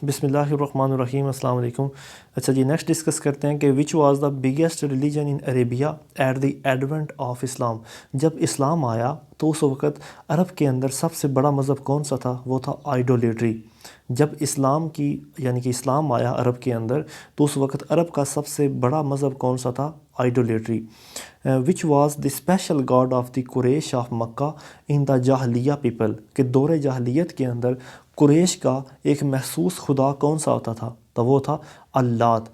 बिस्मिल्लाहिर्रहमानिर्रहीम अस्सलाम वालेकुम। अच्छा जी, नेक्स्ट डिस्कस करते हैं कि विच was the biggest religion in Arabia at the advent of Islam. जब इस्लाम आया तो उस वक़्त अरब के अंदर सबसे बड़ा मज़हब कौन सा था? वो था आइडोलेट्री। जब इस्लाम की यानी कि इस्लाम आया अरब के अंदर तो उस वक़्त अरब का सबसे बड़ा मज़हब कौन सा था? Idolatry. Which was the special god of the Quraish of Mecca in the Jahiliyya people, कि दौर जाहलियत के अंदर कुरैश का एक महसूस खुदा कौन सा होता था? तो वो था अल्लात।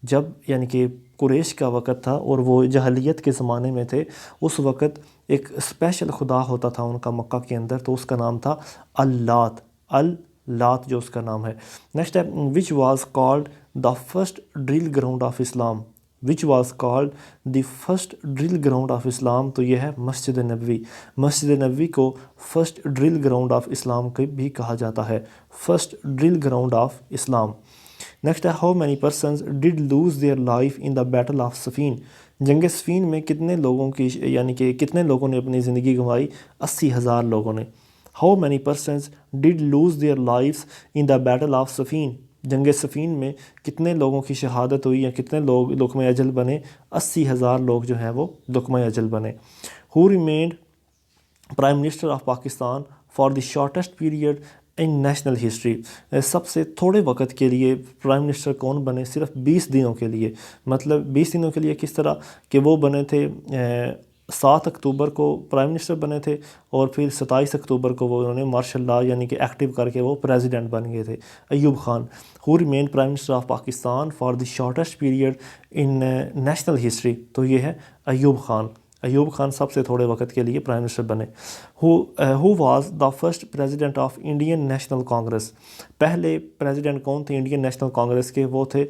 जब यानी कि कुरैश का वक़्त था और वो जहलियत के ज़माने में थे, उस वक़्त एक स्पेशल खुदा होता था उनका मक्का के अंदर, तो उसका नाम था अल्लात। अल्लात जो उसका नाम है। नेक्स्ट है which was called the first drill ground of Islam. Which was called the first drill ground of Islam, तो यह है मस्जिद नबवी। मस्जिद नबवी को first drill ground of Islam भी कहा जाता है। First drill ground of Islam. Next है how many persons did lose their life in the battle of Siffin. जंग सफ़ीन में कितने लोगों की यानी कि कितने लोगों ने अपनी ज़िंदगी गंवाई? 80,000 लोगों ने। How many persons did lose their lives in the battle of Siffin. जंग सफ़ीन में कितने लोगों की शहादत हुई या कितने लोग लुक़्मा अजल बने? 80,000 लोग जो हैं वो लुक़्मा अजल बने। Who remained prime minister of Pakistan for the shortest period in national history. सबसे थोड़े वक्त के लिए प्राइम मिनिस्टर कौन बने? सिर्फ 20 दिनों के लिए। मतलब 20 दिनों के लिए किस तरह कि वो बने थे 7 अक्टूबर को प्राइम मिनिस्टर बने थे और फिर 27 अक्टूबर को वो उन्होंने मार्शल लॉ यानी कि एक्टिव करके वो प्रेसिडेंट बन गए थे। Ayub Khan. Who remain prime minister of Pakistan for the shortest period in national history, तो ये है अयूब खान। अयूब खान सबसे थोड़े वक्त के लिए प्राइम मिनिस्टर बने। Who was the first president of Indian national Congress. पहले प्रेसिडेंट कौन थे इंडियन नेशनल कांग्रेस के? वो थे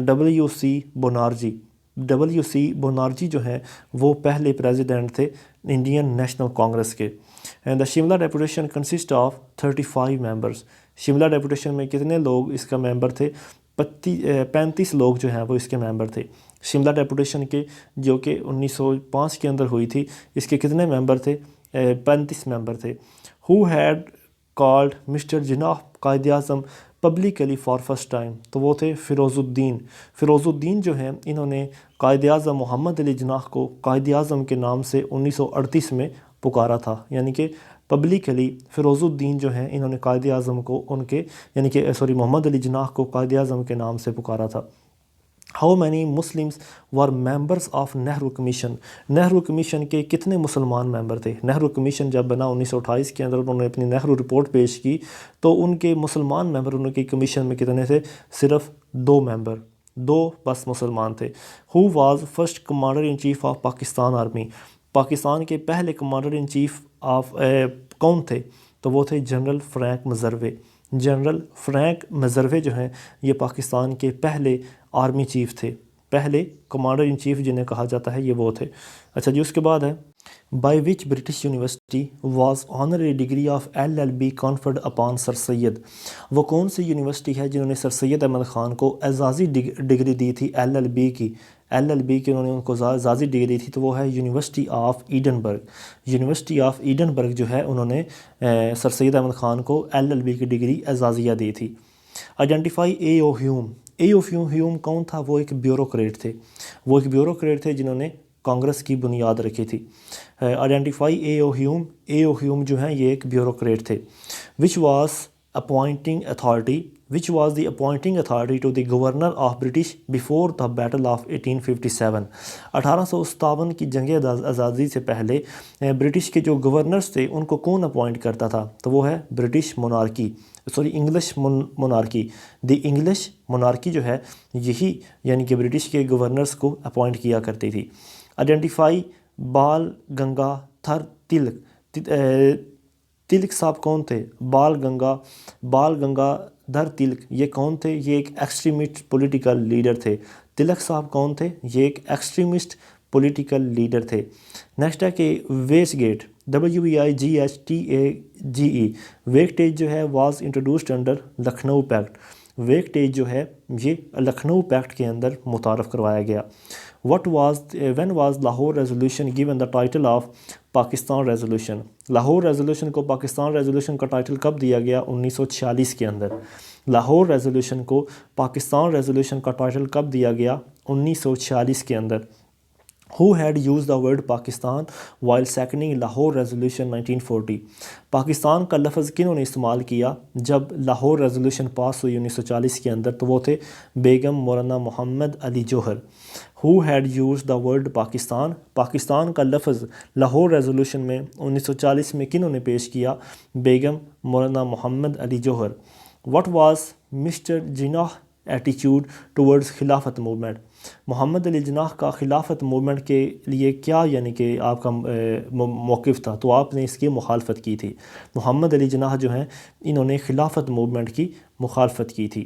WC बनर्जी। WC बनर्जी जो हैं वो पहले प्रेसिडेंट थे इंडियन नेशनल कांग्रेस के। And the Shimla deputation consist of 35 members. Shimla deputation में कितने लोग इसका मेंबर थे? 35 लोग जो हैं वो इसके मेंबर थे। शिमला डेपुटेशन के जो कि 1905 के अंदर हुई थी, इसके कितने मेंबर थे? 35 मेंबर थे। Who had called mister Jinnah Quaid Azam publicly for first time, तो वो थे फ़िरोज़ुद्दीन। फ़िरोज़ुद्दीन जो हैं इन्होंने कायद आज़म मोहम्मद अली जिन्नाह को कायद आज़म के नाम से 1938 में पुकारा था। यानी कि पब्लिकली फ़िरोज़ुद्दीन जो हैं इन्होंने कायद आज़म को उनके यानी कि मोहम्मद अली जिन्नाह को कायद आज़म के नाम से पुकारा था। How many Muslims were members of Nehru commission. Nehru commission के कितने मुसलमान मेंबर थे? नेहरू कमीशन जब बना 1928 के अंदर उन्होंने अपनी नेहरू रिपोर्ट पेश की तो उनके मुसलमान मेंबर उनके कमीशन में कितने थे? सिर्फ 2 मेंबर, 2 बस मुसलमान थे। Who was first commander in chief of Pakistan army. Pakistan के पहले कमांडर इन चीफ ऑफ कौन थे? तो वो थे जनरल फ्रैंक मजरवे। जनरल फ्रैंक मजरवे जो हैं ये पाकिस्तान के पहले आर्मी चीफ थे, पहले कमांडर इन चीफ जिन्हें कहा जाता है ये वो थे। अच्छा जी, उसके बाद है by which British university was honorary degree of LLB conferred upon sir Syed. वो कौन सी यूनिवर्सिटी है जिन्होंने सर सैयद अहमद ख़ान को एजाज़ी डिग्री दी थी? LLB की उन्होंने उनको एजाज़ी डिग्री दी थी, तो वो है university of Edinburgh. University of Edinburgh जो है उन्होंने सर सैयद अहमद ख़ान को LLB की डिग्री एजाज़िया दी थी। Identify A.O. Hume. A.O. Hume कौन था? वो एक ब्यूरोक्रेट थे। वो एक ब्यूरोक्रेट थे जिन्होंने कांग्रेस की बुनियाद रखी थी। Identify A.O. Hume. A.O. Hume जो हैं ये एक ब्यूरोक्रेट थे। Which was appointing authority which was the appointing authority to the governor of British before the battle of 1857। 1857 की जंग आज़ादी से पहले ब्रिटिश के जो गवर्नर्स थे उनको कौन अपॉइंट करता था? तो वो है British monarchy, sorry English monarchy. The English monarchy जो है यही यानी कि ब्रिटिश के गवर्नर्स को अपॉइंट किया करती थी। आइडेंटिफाई बाल गंगाधर तिलक। तिलक साहब कौन थे? बाल गंगाधर तिलक ये कौन थे? ये एक एक्सट्रीमिस्ट पॉलिटिकल लीडर थे। तिलक साहब कौन थे? ये एक एक्सट्रीमिस्ट पॉलिटिकल लीडर थे। नेक्स्ट है कि वेस्टगेट WEIGHTAGE वेस्टगेट जो है was introduced under Lucknow pact. Westgate जो है ये लखनऊ पैक्ट के अंदर मुतारफ़ करवाया गया। When was Lahore resolution given the title of Pakistan resolution. Lahore resolution को पाकिस्तान रेजोल्यूशन का टाइटल कब दिया गया? 1946 के अंदर। लाहौर रेजोल्यूशन को पाकिस्तान रेजोल्यूशन का टाइटल कब दिया गया? 1946 के अंदर। Who had used the word Pakistan while seconding Lahore resolution 1940? Pakistan का लफ्ज़ किन्होंने इस्तेमाल किया जब लाहौर रेजोल्यूशन पास हुई 1940 के अंदर? तो वो थे बेगम मौलाना मोहम्मद अली जौहर। Who had used the word Pakistan? Pakistan का लफ्ज़ लाहौर रेजोल्यूशन में 1940 में किन्होंने पेश किया? बेगम मौलाना मोहम्मद अली जौहर। What was mister Jinnah attitude towards खिलाफत मूवमेंट? मोहम्मद अली जिन्नाह का खिलाफत मूवमेंट के लिए क्या यानी कि आपका मौक़िफ़ था? तो आपने इसकी मुखालफत की थी। मोहम्मद अली जिन्नाह जो हैं इन्होंने खिलाफत मूवमेंट की मुखालफत की थी।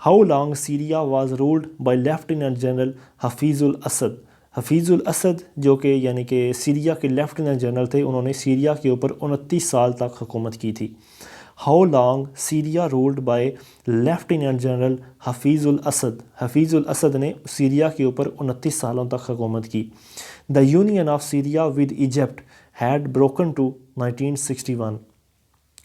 How long Syria was ruled by lieutenant general Hafizul Asad? Hafizul Asad जो कि यानी कि सीरिया के लेफ्टिनेंट जनरल थे, उन्होंने सीरिया के ऊपर 29 साल तक हुकूमत की थी। How long Syria ruled by lieutenant general Hafizul Asad? Hafizul Asad ने सीरिया के ऊपर 29 सालों तक हुकूमत की। The union of Syria with Egypt had broken to 1961।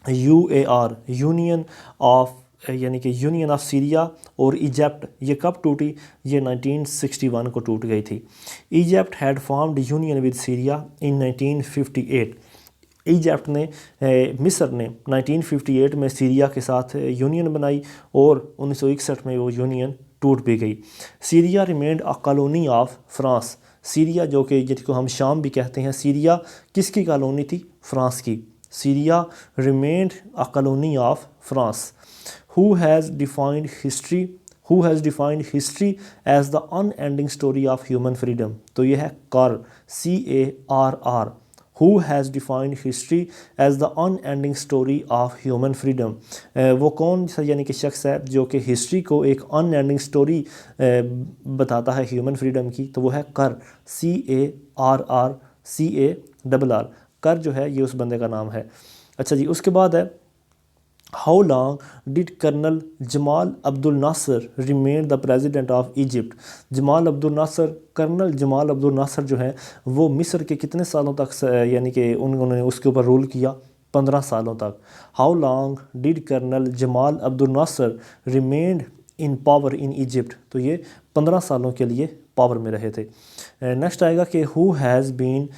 UAR union of यानी कि यूनियन ऑफ सीरिया और इजिप्ट ये कब टूटी? ये 1961 को टूट गई थी। Egypt had formed union with Syria in 1958। Egypt ने मिस्र ने 1958 में सीरिया के साथ यूनियन बनाई और 1961 में वो यूनियन टूट भी गई। Syria remained a colony of France. Syria जो कि जिसको हम शाम भी कहते हैं, सीरिया किसकी कॉलोनी थी? फ्रांस की। Syria remained a colony of France. Who has defined history? Who has defined history as the unending story of human freedom? तो यह है कर, CARR। Who has defined history as the unending story of human freedom? वो कौन सा यानी कि शख्स है जो कि हिस्ट्री को एक अनएंडिंग स्टोरी बताता है ह्यूमन फ्रीडम की? तो वो है कर, CARR। कर जो है ये उस बंदे का नाम है। अच्छा जी, उसके बाद है how long did colonel Jamal Abdul Nasser remain the president of Egypt? Jamal Abdul Nasser, colonel Jamal Abdul Nasser जो हैं वो मिस्र के कितने सालों तक यानी कि उन्होंने उसके ऊपर रूल किया? 15 सालों तक। How long did colonel Jamal Abdul Nasser remained in power in Egypt? तो ये 15 सालों के लिए पावर में रहे थे। नेक्स्ट आएगा कि who has been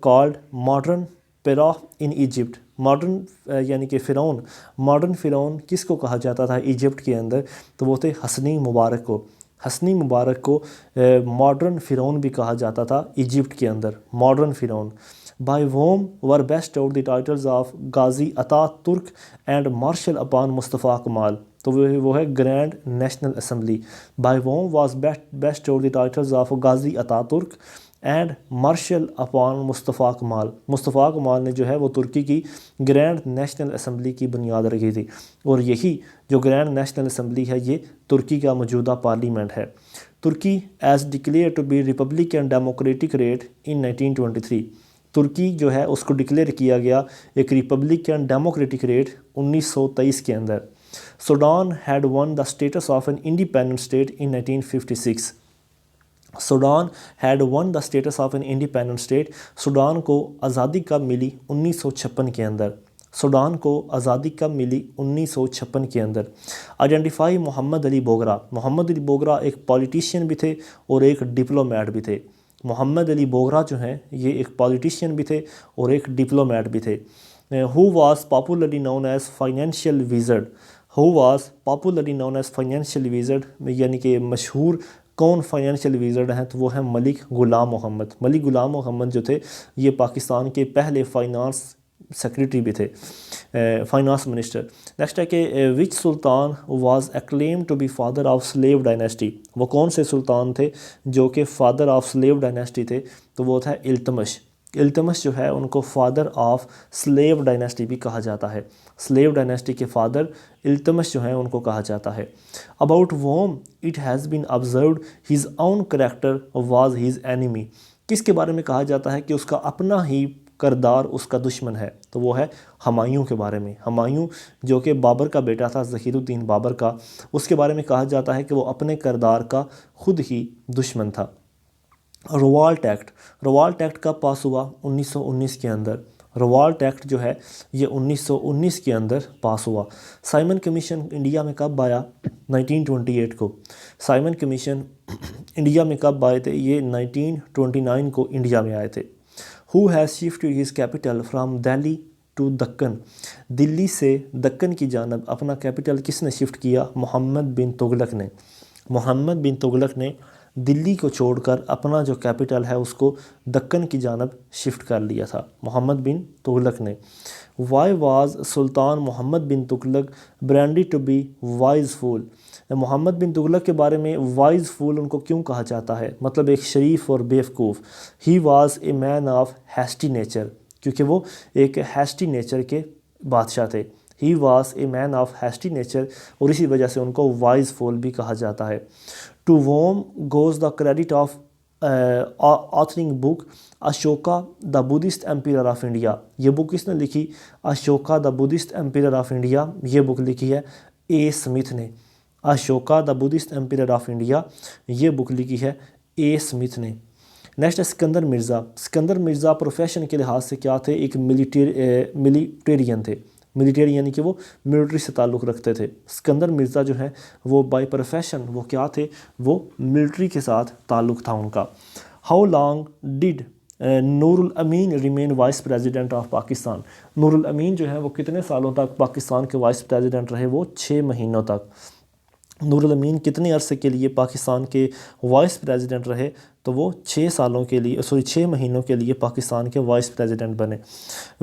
called modern pharaoh in Egypt? Modern यानी कि फ़िरौन, मॉडर्न फ़िरौन किसको कहा जाता था इजिप्ट के अंदर? तो वो थे हसनी मुबारक को। हसनी मुबारक को मॉडर्न फ़िरौन भी कहा जाता था इजिप्ट के अंदर, मॉडर्न फ़िरौन। By whom were bestowed the titles of Ghazi Ataturk and martial upon Mustafa कमाल? तो वो है grand national assembly. By whom was bestowed the titles of Ghazi Ataturk and martial upon Mustafa कमाल? मुस्तफ़ा कमाल ने जो है वो तुर्की की ग्रैंड नेशनल असम्बली की बुनियाद रखी थी, और यही जो ग्रैंड नेशनल असम्बली है ये तुर्की का मौजूदा पार्लियामेंट है। Turkey as declare to be republic and democratic rate in 1923। तुर्की जो है उसको डिक्लेयर किया गया एक रिपब्लिक एंड डेमोक्रेटिक रेट 1923 के अंदर। Sudan had one the status of an independent state in 1956। Sudan had one the status of an independent state. Sudan को आज़ादी कब मिली? 1956 के अंदर। सूडान को आज़ादी कब मिली? 1956 के अंदर। आइडेंटिफाई मोहम्मद अली बोगरा। मोहम्मद अली बोगरा एक पॉलिटिशियन भी थे और एक डिप्लोमेट भी थे। मोहम्मद अली बोगरा जो हैं ये एक पॉलिटिशियन भी थे और एक डिप्लोमेट भी थे। Who was popularly known as financial wizard? Who was popularly known as financial wizard यानी कि मशहूर कौन फाइनेंशियल विज़र्ड हैं? तो वो हैं मलिक ग़ुलाम मोहम्मद। मलिक ग़ुलाम मोहम्मद जो थे ये पाकिस्तान के पहले फाइनेंस सेक्रेटरी भी थे, फाइनेंस मिनिस्टर। नेक्स्ट है कि which sultan was acclaimed to be father of slave dynasty? वो कौन से सुल्तान थे जो कि फादर ऑफ स्लेव डायनेस्टी थे? तो वो था इल्तमश। इल्तमश जो है उनको फादर ऑफ स्लेव डायनेस्टी भी कहा जाता है। स्लेव डायनेस्टी के फादर इल्तमश जो हैं उनको कहा जाता है। About whom it has been observed his own character was his enemy? किसके बारे में कहा जाता है कि उसका अपना ही करदार उसका दुश्मन है? तो वो है हुमायूं के बारे में। हुमायूं जो कि बाबर का बेटा था, ज़हीरुद्दीन बाबर का, उसके बारे में कहा जाता है कि वो अपने करदार का खुद ही दुश्मन था। रवाल्ट एक्ट। रवाल्ट एक्ट कब पास हुआ? 1919 के अंदर। रिवॉल्ट एक्ट जो है ये 1919 के अंदर पास हुआ। साइमन कमीशन इंडिया में कब आया? 1928 को। साइमन कमीशन इंडिया में कब आए थे? ये 1929 को इंडिया में आए थे। Who has shifted his capital from Delhi to Deccan? Delhi से दक्कन की जानब अपना कैपिटल किसने शिफ्ट किया? मोहम्मद बिन तुगलक ने। मोहम्मद बिन तुगलक ने दिल्ली को छोड़कर अपना जो कैपिटल है उसको दक्कन की जानब शिफ्ट कर लिया था, मोहम्मद बिन तुगलक ने। Why was sultan Muhammad bin Tughlaq branded to be wise fool? Muhammad bin Tughlaq के बारे में वाइज फूल उनको क्यों कहा जाता है? मतलब एक शरीफ और बेवकूफ़। He was a man of hasty nature, क्योंकि वो एक हैस्टी नेचर के बादशाह थे। He was a man of hasty nature, और इसी वजह से उनको वाइज फूल भी कहा जाता है। To whom goes the credit of authoring book Ashoka the Buddhist empire of India? ये बुक किसने लिखी? Ashoka the Buddhist empire of India, ये बुक लिखी है ए स्मिथ ने। Ashoka the Buddhist empire of India, ये बुक लिखी है ए स्मिथ ने। नेक्स्ट है सिकंदर मिर्ज़ा। सिकंदर मिर्ज़ा प्रोफेशन के लिहाज से क्या थे? एक मिलिटेरियन थे। मिलिटेरी यानी कि वो मिलिट्री से ताल्लुक़ रखते थे। सिकंदर मिर्ज़ा जो है वो बाय प्रोफेशन वो क्या थे? वो मिलिट्री के साथ ताल्लुक़ था उनका। How long did Nurul Amin remain vice president of Pakistan? Nurul Amin जो है वो कितने सालों तक पाकिस्तान के वाइस प्रेसिडेंट रहे? वो 6 महीनों तक। नूरुल अमीन कितने अरसे के लिए पाकिस्तान के वाइस प्रेसिडेंट रहे? तो वो 6 महीनों के लिए पाकिस्तान के वाइस प्रेसिडेंट बने।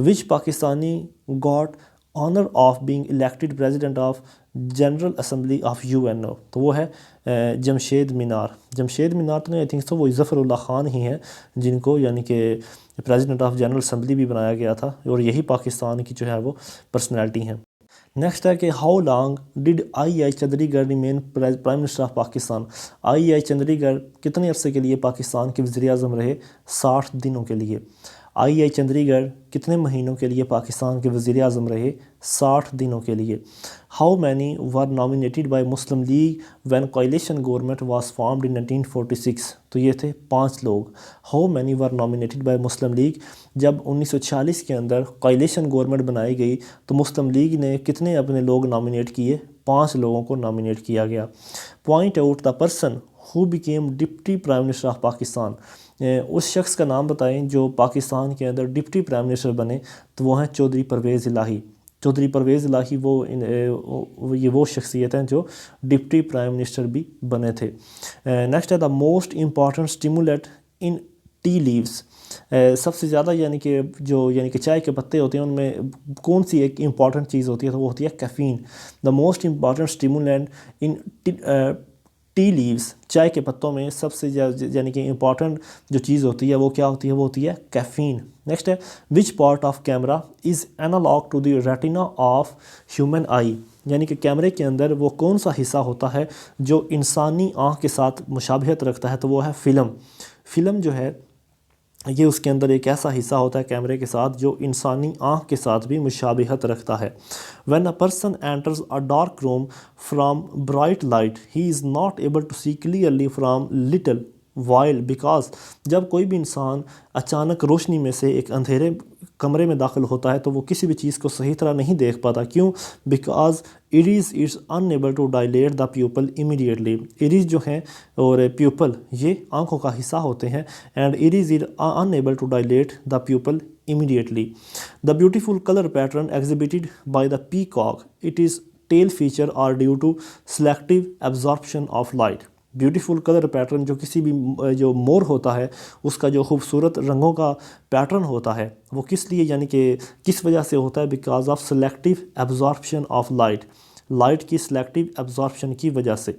Which Pakistani got honour of being elected president of general assembly of UNO? तो वो है जमशेद मीनार। जमशेद मीनार तो नहीं, आई थिंक सो वो ज़फ़रुल्लाह ख़ान ही हैं जिनको यानी कि प्रेसिडेंट ऑफ जनरल असम्बली भी बनाया गया था, और यही पाकिस्तान की जो है वो पर्सनैलिटी हैं। नेक्स्ट है कि how long did I Chundrigar remain prime minister of Pakistan? I Chundrigar कितने अरसे के लिए पाकिस्तान के वज़ीर आज़म रहे? 60 दिनों के लिए। आई चंद्रीगढ़ कितने महीनों के लिए पाकिस्तान के वज़ीर आज़म रहे? 60 दिनों के लिए। How many were nominated by Muslim league when कोalition government was formed in 1946? तो ये थे 5 लोग। How many were nominated by Muslim league? जब 1946 के अंदर कोalition गवर्नमेंट बनाई गई तो मुस्लिम लीग ने कितने अपने लोग नॉमिनेट किए? 5 लोगों को नॉमिनेट किया गया। Point out the person who became deputy prime minister of Pakistan? उस शख्स का नाम बताएं जो पाकिस्तान के अंदर डिप्टी प्राइम मिनिस्टर बने। तो वो हैं चौधरी परवेज़ इलाही। चौधरी परवेज़ इलाही ये वो शख्सियत हैं जो डिप्टी प्राइम मिनिस्टर भी बने थे। नेक्स्ट है the most important stimulant in tea leaves? सबसे ज़्यादा यानी कि चाय के पत्ते होते हैं उनमें कौन सी एक इम्पॉर्टेंट चीज़ होती है? तो वो होती है caffeine. The most important stimulant in tea leaves, चाय के पत्तों में सबसे यानी कि इम्पॉर्टेंट जो चीज़ होती है वो क्या होती है? वो होती है कैफ़ीन। नेक्स्ट है which part of camera is analogue to the retina of human eye? यानी कि कैमरे के अंदर वो कौन सा हिस्सा होता है जो इंसानी आँख के साथ मुशाबहत रखता है? तो वो है फ़िल्म। फ़िल्म जो है ये उसके अंदर एक ऐसा हिस्सा होता है कैमरे के साथ जो इंसानी आँख के साथ भी मुशाबहत रखता है। When a person enters a dark room from bright light, he is not able to see clearly from little while because जब कोई भी इंसान अचानक रोशनी में से एक अंधेरे कमरे में दाखिल होता है तो वो किसी भी चीज़ को सही तरह नहीं देख पाता। क्यों? Because iris is unable to dilate the pupil immediately. Iris जो हैं और प्यूपल ये आंखों का हिस्सा होते हैं, and iris is unable to dilate the pupil immediately. The beautiful color pattern exhibited by the peacock, its tail feature are due to selective absorption of light. Beautiful colour pattern जो किसी भी जो मोर होता है उसका जो खूबसूरत रंगों का पैटर्न होता है वो किस लिए यानी कि किस वजह से होता है? Because of selective absorption of light, light की सेलेक्टिव एब्जॉर्प्शन की वजह से।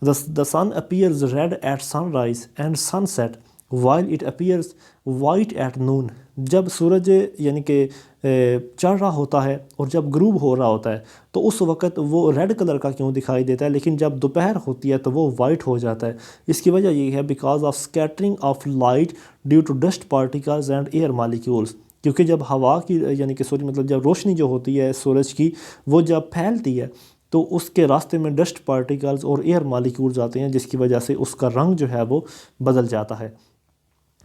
The sun appears red at sunrise and sunset while it appears white at noon. जब सूरज यानी कि चढ़ रहा होता है और जब ग्रूब हो रहा होता है तो उस वक़्त वो रेड कलर का क्यों दिखाई देता है, लेकिन जब दोपहर होती है तो वो वाइट हो जाता है? इसकी वजह ये है because of scattering of light due to dust particles and air molecules. क्योंकि जब हवा की यानी कि मतलब जब रोशनी जो होती है सूरज की वो जब फैलती है तो उसके रास्ते में डस्ट पार्टिकल्स और एयर मालिक्यूल्स आते हैं जिसकी वजह से उसका रंग जो है वो बदल जाता है।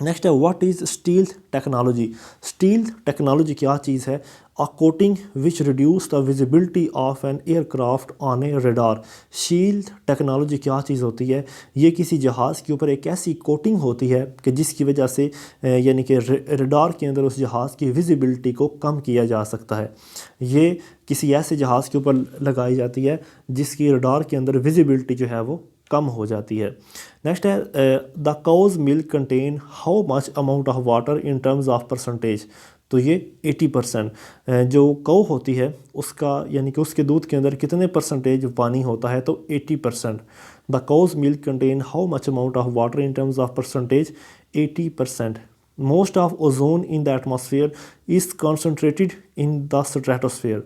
नेक्स्ट है what is stealth technology. Stealth technology क्या चीज़ है? अ coating which reduce the visibility of an aircraft on A radar. Stealth technology क्या चीज़ होती है? ये किसी जहाज़ के ऊपर एक ऐसी कोटिंग होती है कि जिसकी वजह से यानी कि रडार के अंदर उस जहाज़ की विजिबिलिटी को कम किया जा सकता है। ये किसी ऐसे जहाज़ के ऊपर लगाई जाती है जिसकी रडार के अंदर विजिबिलिटी जो है वो कम हो जाती है। नेक्स्ट है the cow's milk contain how much amount of water in terms of percentage. तो ये 80% जो काऊ होती है उसका यानी कि उसके दूध के अंदर कितने परसेंटेज पानी होता है? तो 80%। The cow's milk contain how much amount of water in terms of percentage 80%। Most of ozone in the atmosphere is concentrated in the stratosphere.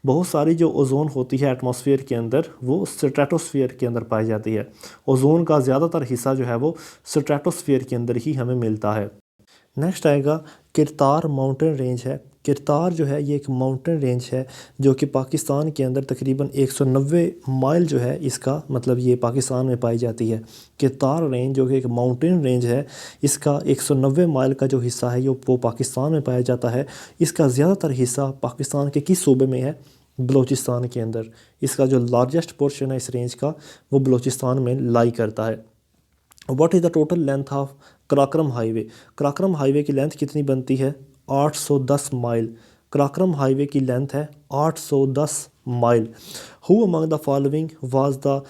बहुत सारी जो ओजोन होती है एटमॉस्फेयर के अंदर वो स्ट्रेटोस्फेयर के अंदर पाई जाती है। ओजोन का ज़्यादातर हिस्सा जो है वो स्ट्रेटोस्फेयर के अंदर ही हमें मिलता है। नेक्स्ट आएगा किरतार माउंटेन रेंज है। किरतार जो है ये एक माउंटेन रेंज है जो कि पाकिस्तान के अंदर तकरीबन 190 माइल जो है इसका मतलब ये पाकिस्तान में पाई जाती है। किरतार रेंज जो कि एक माउंटेन रेंज है इसका 190 माइल का जो हिस्सा है वो पाकिस्तान में पाया जाता है। इसका ज़्यादातर हिस्सा पाकिस्तान के किस सूबे में है? बलूचिस्तान के अंदर। इसका जो लार्जेस्ट पोर्शन है इस रेंज का वो बलूचिस्तान में लाई करता है। What is the total length of Karakoram highway. Karakoram highway की लेंथ कितनी बनती है? 810 माइल। कराक्रम हाईवे की लेंथ है 810 mile. Who among the following was the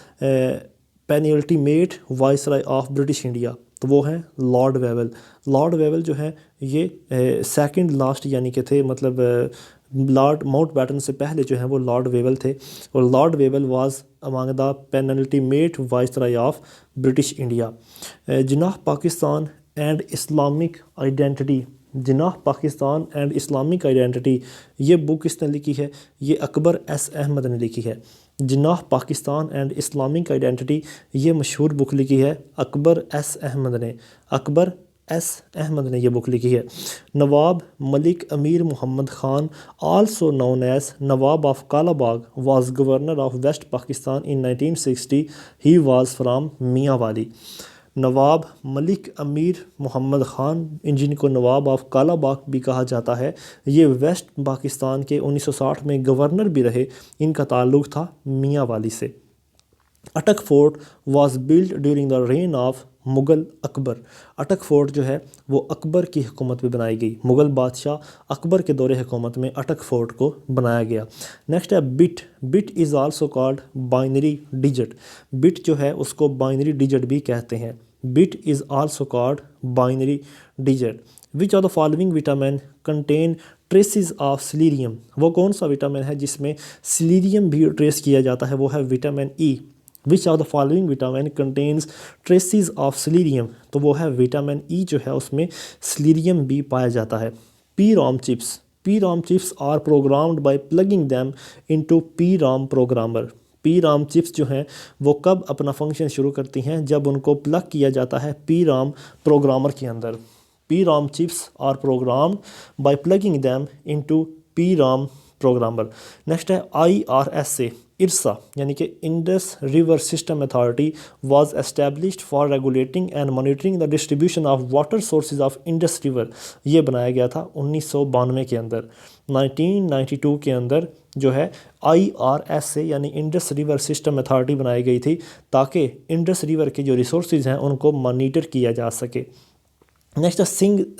penultimate viceroy of British India. तो वो हैं लॉर्ड वेवल। लॉर्ड वेवल जो है ये सेकंड लास्ट यानी कि थे मतलब लॉर्ड माउंटबेटन से पहले जो है वो लॉर्ड वेवल थे और Lord Wavell was among the penultimate viceroy of British India. Jinnah Pakistan and Islamic identity. Jinnah Pakistan and Islamic identity ये बुक किसने लिखी है? ये अकबर एस अहमद ने लिखी है। Jinnah Pakistan and Islamic identity ये मशहूर बुक लिखी है अकबर एस अहमद ने। अकबर एस अहमद ने यह बुक लिखी है। Nawab Malik Amir Mohammad Khan also known as Nawab of Kalabagh was governor of West Pakistan in 1960। He was from Mianwali. नवाब मलिक अमीर मोहम्मद ख़ान जिनको नवाब ऑफ कालाबाग भी कहा जाता है ये वेस्ट पाकिस्तान के 1960 में गवर्नर भी रहे। इनका ताल्लुक़ था मियाँ वाली से। अटक fort was build during the rain of Mughal Akbar. अटक फोर्ट जो है वो अकबर की हुकूमत में बनाई गई। मुग़ल बादशाह अकबर के दौरे हुकूमत में अटक फोर्ट को बनाया गया। नेक्स्ट है bit. Bit is also called binary digit. Bit जो है उसको बाइनरी डिजिट भी कहते हैं। Bit is also called binary digit. Which of the following vitamin contain traces of selenium. वो कौन सा विटामिन है जिसमें सिलीरियम भी ट्रेस किया जाता है? वो है vitamin E. Which of the following vitamin contains traces of selenium. तो वो है विटामिन ई जो है उसमें सिलीरियम भी पाया जाता है। P ROM chips. P ROM chips are programmed by plugging them into P ROM programmer. P RAM chips जो हैं वो कब अपना फंक्शन शुरू करती हैं? जब उनको प्लग किया जाता है पी राम प्रोग्रामर के अंदर। P RAM chips are programmed by plugging them into P RAM programmer. Next है IRSA। IRSA यानी कि Indus river system authority was established for regulating and monitoring the distribution of water sources of Indus river. ये बनाया गया था 1992 के अंदर। 1992 के अंदर जो है IRSA यानी इंडस रिवर सिस्टम अथॉरिटी बनाई गई थी ताकि इंडस रिवर के जो रिसोर्सेज हैं उनको मॉनिटर किया जा सके। नेक्स्ट है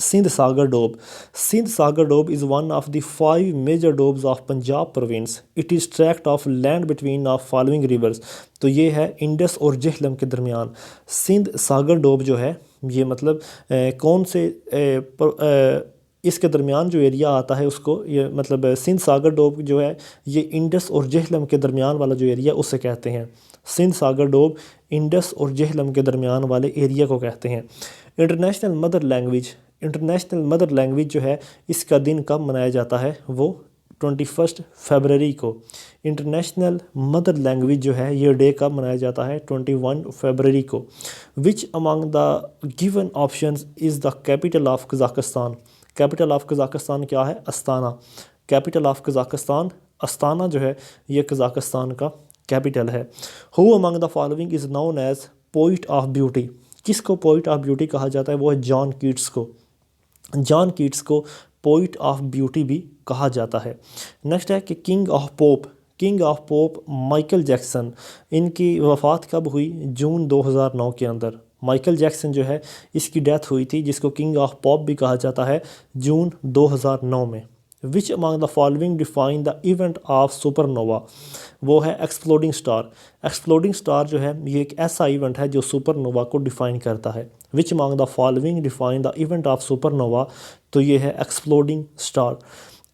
Sindh Sagar doab. Sindh Sagar doab is one of the 5 major doabs of Punjab province. It is tract of land between of following rivers. तो ये है इंडस और जेहलम के दरमियान। सिंध सागर डोब जो है ये मतलब कौन से इसके दरमियान जो एरिया आता है उसको ये मतलब सिंध सागर डोब जो है ये इंडस और जेहलम के दरमियान वाला जो एरिया उसे कहते हैं। सिंध सागर डोब इंडस और जेहलम के दरमियान वाले एरिया को कहते हैं। International mother language. International mother language जो है इसका दिन कब मनाया जाता है? वो 21 फरवरी को। इंटरनेशनल मदर लैंग्वेज जो है ये डे कब मनाया जाता है? 21 फरवरी को। Which among the given options is the capital of Kazakhstan. Capital of Kazakhstan क्या है? Astana. Capital of Kazakhstan Astana जो है ये कज़ाकिस्तान का कैपिटल है। Who among the following is known as poet of beauty. किसको पोइट ऑफ ब्यूटी कहा जाता है? वो है जॉन कीट्स को। जॉन कीट्स को पोइट ऑफ ब्यूटी भी कहा जाता है। नेक्स्ट है कि king of pop Michael Jackson, इनकी वफ़ात कब हुई? जून 2009 के अंदर माइकल जैक्सन जो है इसकी डेथ हुई थी, जिसको किंग ऑफ पॉप भी कहा जाता है, जून 2009 में। विच among the following define the event of supernova? वो है एक्सप्लोडिंग स्टार। एक्सप्लोडिंग स्टार जो है ये एक ऐसा इवेंट है जो सुपरनोवा को डिफाइन करता है। Which among the following define the event of supernova? तो ये है exploding star.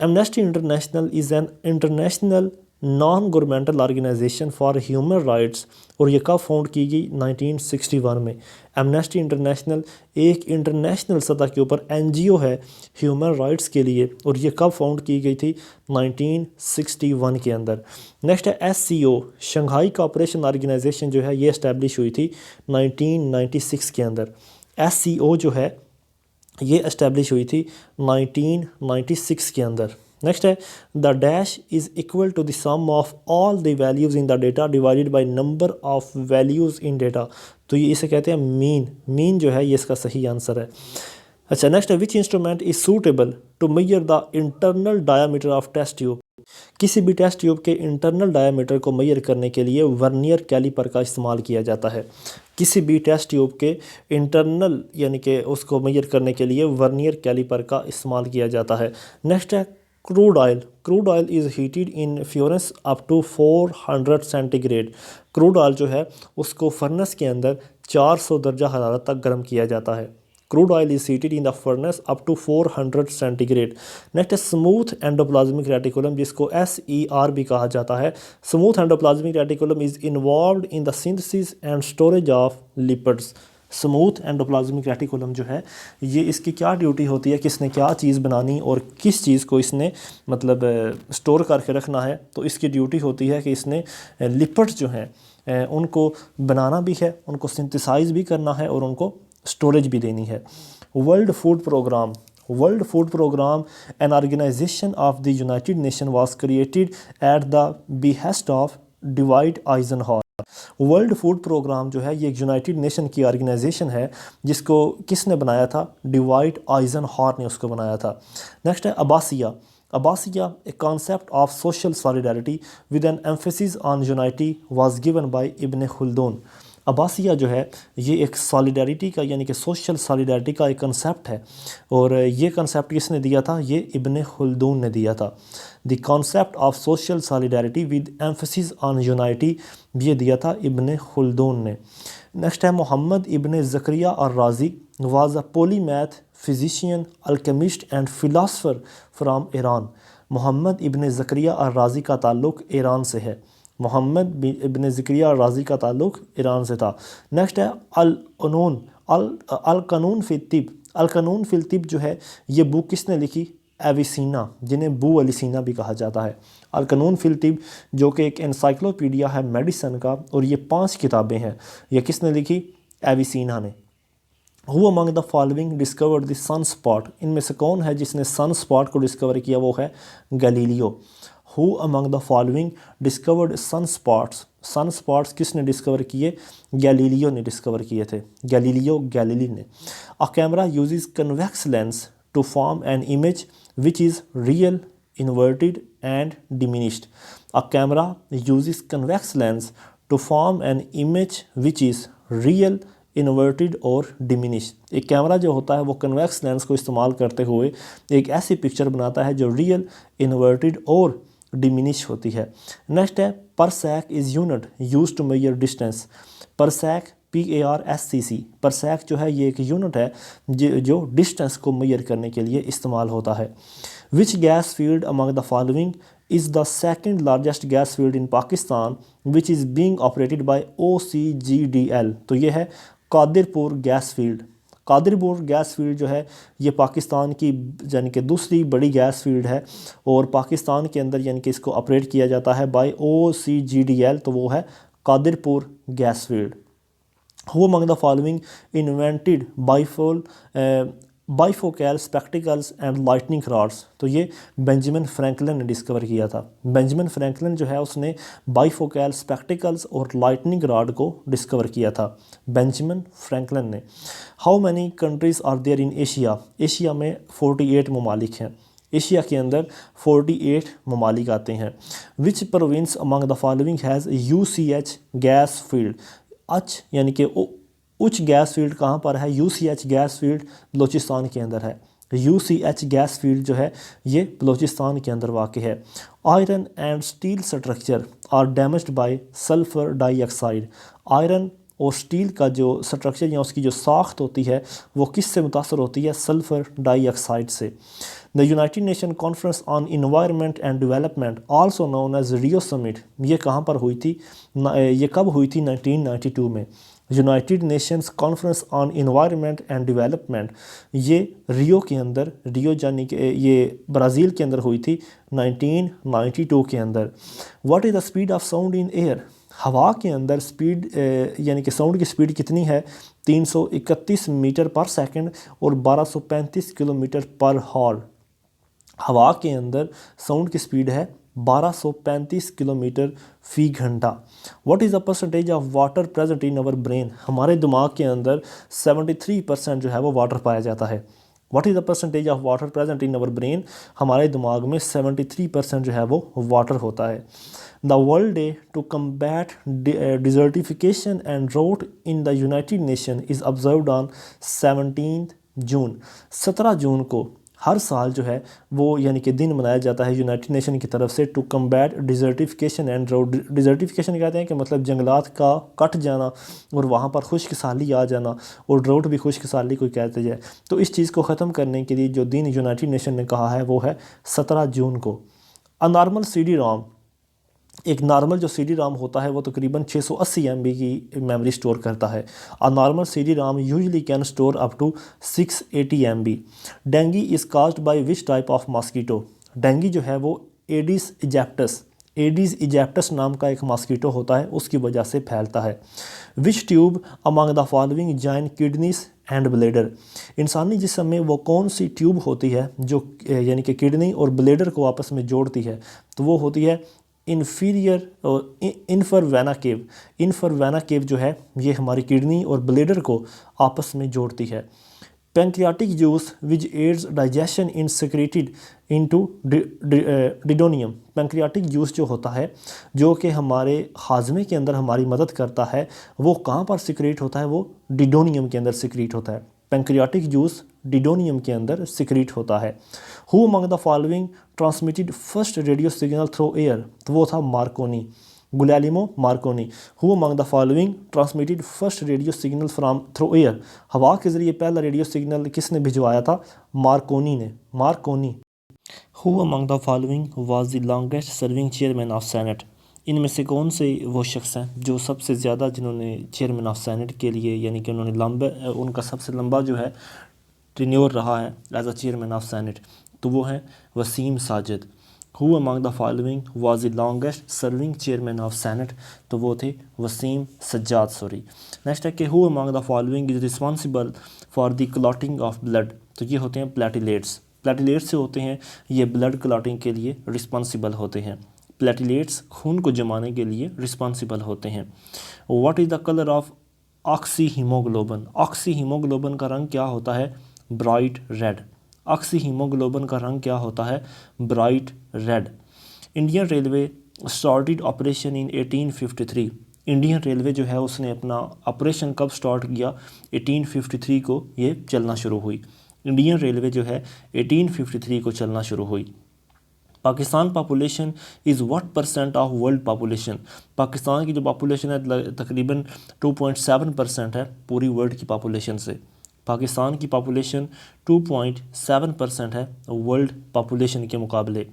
Amnesty International is an international non governmental organisation for human rights, और ये कब फाउंड की गई? 1961 में। एमनेस्टी इंटरनेशनल एक इंटरनेशनल सतह के ऊपर एनजीओ है ह्यूमन राइट्स के लिए, और ये कब फाउंड की गई थी? 1961 के अंदर। नेक्स्ट है एससीओ, शंघाई कोऑपरेशन ऑर्गेनाइजेशन जो है ये इस्टेब्लिश हुई थी 1996 के अंदर। एससीओ जो है ये इस्टेब्लिश हुई थी 1996 के अंदर। नेक्स्ट है the dash is equal to the sum of all the values in the data divided by number of values in data. तो ये इसे कहते हैं मीन जो है ये इसका सही आंसर है। अच्छा, नेक्स्ट है which instrument is suitable to measure the internal diameter of test tube? किसी भी टेस्ट ट्यूब के इंटरनल डायामीटर को मेजर करने के लिए वर्नियर कैलिपर का इस्तेमाल किया जाता है। किसी भी टेस्ट ट्यूब के इंटरनल यानी कि उसको मेजर करने के लिए वर्नियर कैलिपर का इस्तेमाल किया जाता है। नेक्स्ट है crude oil is heated in furnace up to 400 centigrade. Crude oil जो है उसको फर्नेस के अंदर 400 दर्जा हरारत तक गर्म किया जाता है। Crude oil is heated in the furnace up to 400 centigrade. Next है स्मूथ एंडोप्लाज्मिक रेटिकुलम, जिसको SER भी कहा जाता है। Smooth endoplasmic reticulum is involved in the synthesis and storage of lipids. Smooth endoplasmic reticulum जो है ये इसकी क्या ड्यूटी होती है, किसने क्या चीज़ बनानी और किस चीज़ को इसने मतलब स्टोर करके रखना है? तो इसकी ड्यूटी होती है कि इसने लिपिड्स जो हैं उनको बनाना भी है, उनको सिंथेसाइज भी करना है और उनको स्टोरेज भी देनी है। World food programme an organisation of the United Nation was created at the behest of Dwight Eisenhower. World food programme जो है ये एक यूनाइटेड नेशन की ऑर्गेनाइजेशन है, जिसको किसने बनाया था? डिवाइड आइजनहॉवर ने उसको बनाया था। नेक्स्ट है अब्बासिया a concept of social solidarity with an emphasis on unity was given by Ibn Khaldun. अब्बासिया जो है ये एक सॉलिडारिटी का यानी कि सोशल सॉलिडारिटी का एक कंसेप्ट है, और ये कंसेप्ट किसने दिया था? ये इब्न खुल्दून ने दिया था। The concept of social solidarity with emphasis on unity ये दिया था इब्न खुल्दून ने। नेक्स्ट है Mohammad Ibn Zakariya al Razi was a polymath physician alchemist and philosopher from Iran. Muhammad Ibn Zakariya al Razi का ताल्लुक़ ईरान से है। Mohammad Ibn Zakariya al Razi का ताल्लुक़ ईरान से था। नेक्स्ट है अल क़ानून फ़िल तिब जो है ये बुक किसने लिखी? एविसीना, जिन्हें बू अली सीना भी कहा जाता है। अल क़ानून फ़िल तिब जो कि एक एनसाइक्लोपीडिया है मेडिसन का, और ये 5 किताबें हैं। ये किसने लिखी? एविसीना ने। Who among the following discovered the sun spot? इनमें से कौन है जिसने सन स्पॉट को डिस्कवर किया? वो है Galileo. Who among the following discovered sun spots? Sun spots किसने डिस्कवर किए? गैलीलियो ने डिस्कवर किए थे। गैलीलियो गैलीली ने। A camera uses convex lens to form an image which is real, inverted and diminished. A camera uses convex lens to form an image which is real, inverted और diminish. एक camera जो होता है वो convex lens को इस्तेमाल करते हुए एक ऐसी पिक्चर बनाता है जो रियल, इन्वर्टेड और डिमिनिश होती है। नेक्स्ट है parsec is unit use to measure distance. Parsec PARSEC, parsec जो है ये एक यूनिट है जो डिस्टेंस को मेजर करने के लिए इस्तेमाल होता है। Which gas field among the following is the second largest gas field in Pakistan which is being operated by OCGDL? तो ये है Qadirpur gas field. Qadirpur gas field जो है ये पाकिस्तान की यानी कि दूसरी बड़ी गैस फील्ड है, और पाकिस्तान के अंदर यानी कि इसको ऑपरेट किया जाता है बाय OCGDL, तो वो है Qadirpur gas field. Who among the following invented bifocal bifocal spectacles and lightning rods, तो ये बेंजामिन फ्रैंकलिन ने डिस्कवर किया था। बेंजामिन फ्रैंकलिन जो है उसने बाईफोकल स्पेक्टिकल्स और लाइटनिंग रॉड को डिस्कवर किया था, बेंजामिन फ्रैंकलिन ने। How many countries are there in Asia? Asia में 48 ममालिक हैं। एशिया के अंदर 48 ममालिक आते हैं। विच province among the following has UCH gas field? अच यानी कि उच्च गैस फील्ड कहाँ पर है? UCH गैस फील्ड बलूचिस्तान के अंदर है। UCH गैस फील्ड जो है ये बलूचिस्तान के अंदर वाक़ है। Iron and steel structure are damaged by sulphur dioxide. Iron और स्टील का जो स्ट्रक्चर या उसकी जो साख्त होती है वो किससे मुतासर होती है? सल्फ़र डाइऑक्साइड से। The United Nation conference on environment and development also known as Rio summit, ये कहाँ पर हुई थी? ये कब हुई थी? 1992 में। United Nations conference on environment and development ये रियो के अंदर, रियो यानी कि ये ब्राज़ील के अंदर हुई थी 1992 के अंदर। What is the speed of sound in air? हवा के अंदर स्पीड यानी कि साउंड की स्पीड कितनी है? 331 मीटर पर सेकंड और 1235 किलोमीटर पर हॉर। हवा के अंदर साउंड की स्पीड है 1235 किलोमीटर फ़ी घंटा। What is the percentage of water present in our brain? हमारे दिमाग के अंदर 73% जो है वो वाटर पाया जाता है। What is the percentage of water present in our brain? हमारे दिमाग में 73% जो है वो वाटर होता है। The world day to combat desertification and drought in the United Nation is observed on 17 June. 17 जून को हर साल जो है वो यानी कि दिन मनाया जाता है यूनाइटेड नेशन की तरफ से to combat desertification and drought. Desertification कहते हैं कि मतलब जंगलात का कट जाना और वहाँ पर खुश्क साली आ जाना, और ड्राउट भी खुश्क साली को कहते जाए। तो इस चीज़ को ख़त्म करने के लिए जो दिन यूनाइटेड नेशन ने कहा है वो है 17 जून को। अ नॉर्मल CD-ROM, एक नॉर्मल जो CD-ROM होता है वो तकरीबन 680 MB की मेमोरी स्टोर करता है। A normal CD-ROM usually can store up to 680 MB। Dengue is caused by which type of mosquito? Dengue जो है वो एडिस इजिप्टस नाम का एक मॉस्किटो होता है, उसकी वजह से फैलता है। Which tube among the following join kidneys and bladder? इंसानी जिस्म में वो कौन सी ट्यूब होती है जो यानी कि किडनी और ब्लेडर को आपस में जोड़ती है? तो वो होती है इन्फरवेना केव। इन्फरवेना केव जो है ये हमारी किडनी और ब्लेडर को आपस में जोड़ती है। Pancreatic juice which aids digestion in secreted into duodenum. Pancreatic juice जो होता है जो कि हमारे हाजमे के अंदर हमारी मदद करता है, वो कहाँ पर सिक्रेट होता है? वो डिडोनियम के अंदर सिक्रेट होता है। पैंक्रियाटिक जूस डिडोनियम के अंदर सिक्रेट होता है। Who among the following transmitted first radio signal through air? तो वो था Marconi, Guglielmo Marconi. Who among the following transmitted first radio signal from through air? हवा के ज़रिए पहला रेडियो सिग्नल किसने भिजवाया था? मार्कोनी ने, Markovnikov. Who among the following was the longest serving chairman of senate? इनमें से कौन से वो शख्स हैं जो सबसे ज़्यादा जिन्होंने चेयरमैन ऑफ सेनेट के लिए यानी कि उन्होंने उनका सबसे लंबा जो है टेन्योर रहा है as a chairman of senate? तो वो हैं Wasim Sajjad. Who among the following was the longest serving chairman of senate? तो वो थे वसीम सज्जाद, सॉरी। नेक्स्ट है कि who among the following is responsible for the clotting of blood? तो ये होते हैं प्लेटिलेट्स। प्लेटिलेट्स से होते हैं ये ब्लड क्लॉटिंग के लिए रिस्पॉन्सिबल होते हैं। प्लेटिलेट्स खून को जमाने के लिए रिस्पॉन्सिबल होते हैं। What is the colour of oxy haemoglobin? Oxy haemoglobin का रंग क्या होता है? Bright red. ऑक्सी हीमोग्लोबिन का रंग क्या होता है? Bright red. Indian railway started operation in 1853। Indian railway जो है उसने अपना ऑपरेशन कब स्टार्ट किया? 1853 को ये चलना शुरू हुई। इंडियन रेलवे जो है 1853 को चलना शुरू हुई। Pakistan population is what percent of world population? Pakistan की जो पॉपुलेशन है तकरीबन 2.7% है पूरी वर्ल्ड की पॉपुलेशन से। पाकिस्तान की पॉपुलेशन 2.7% है वर्ल्ड पॉपुलेशन के मुकाबले।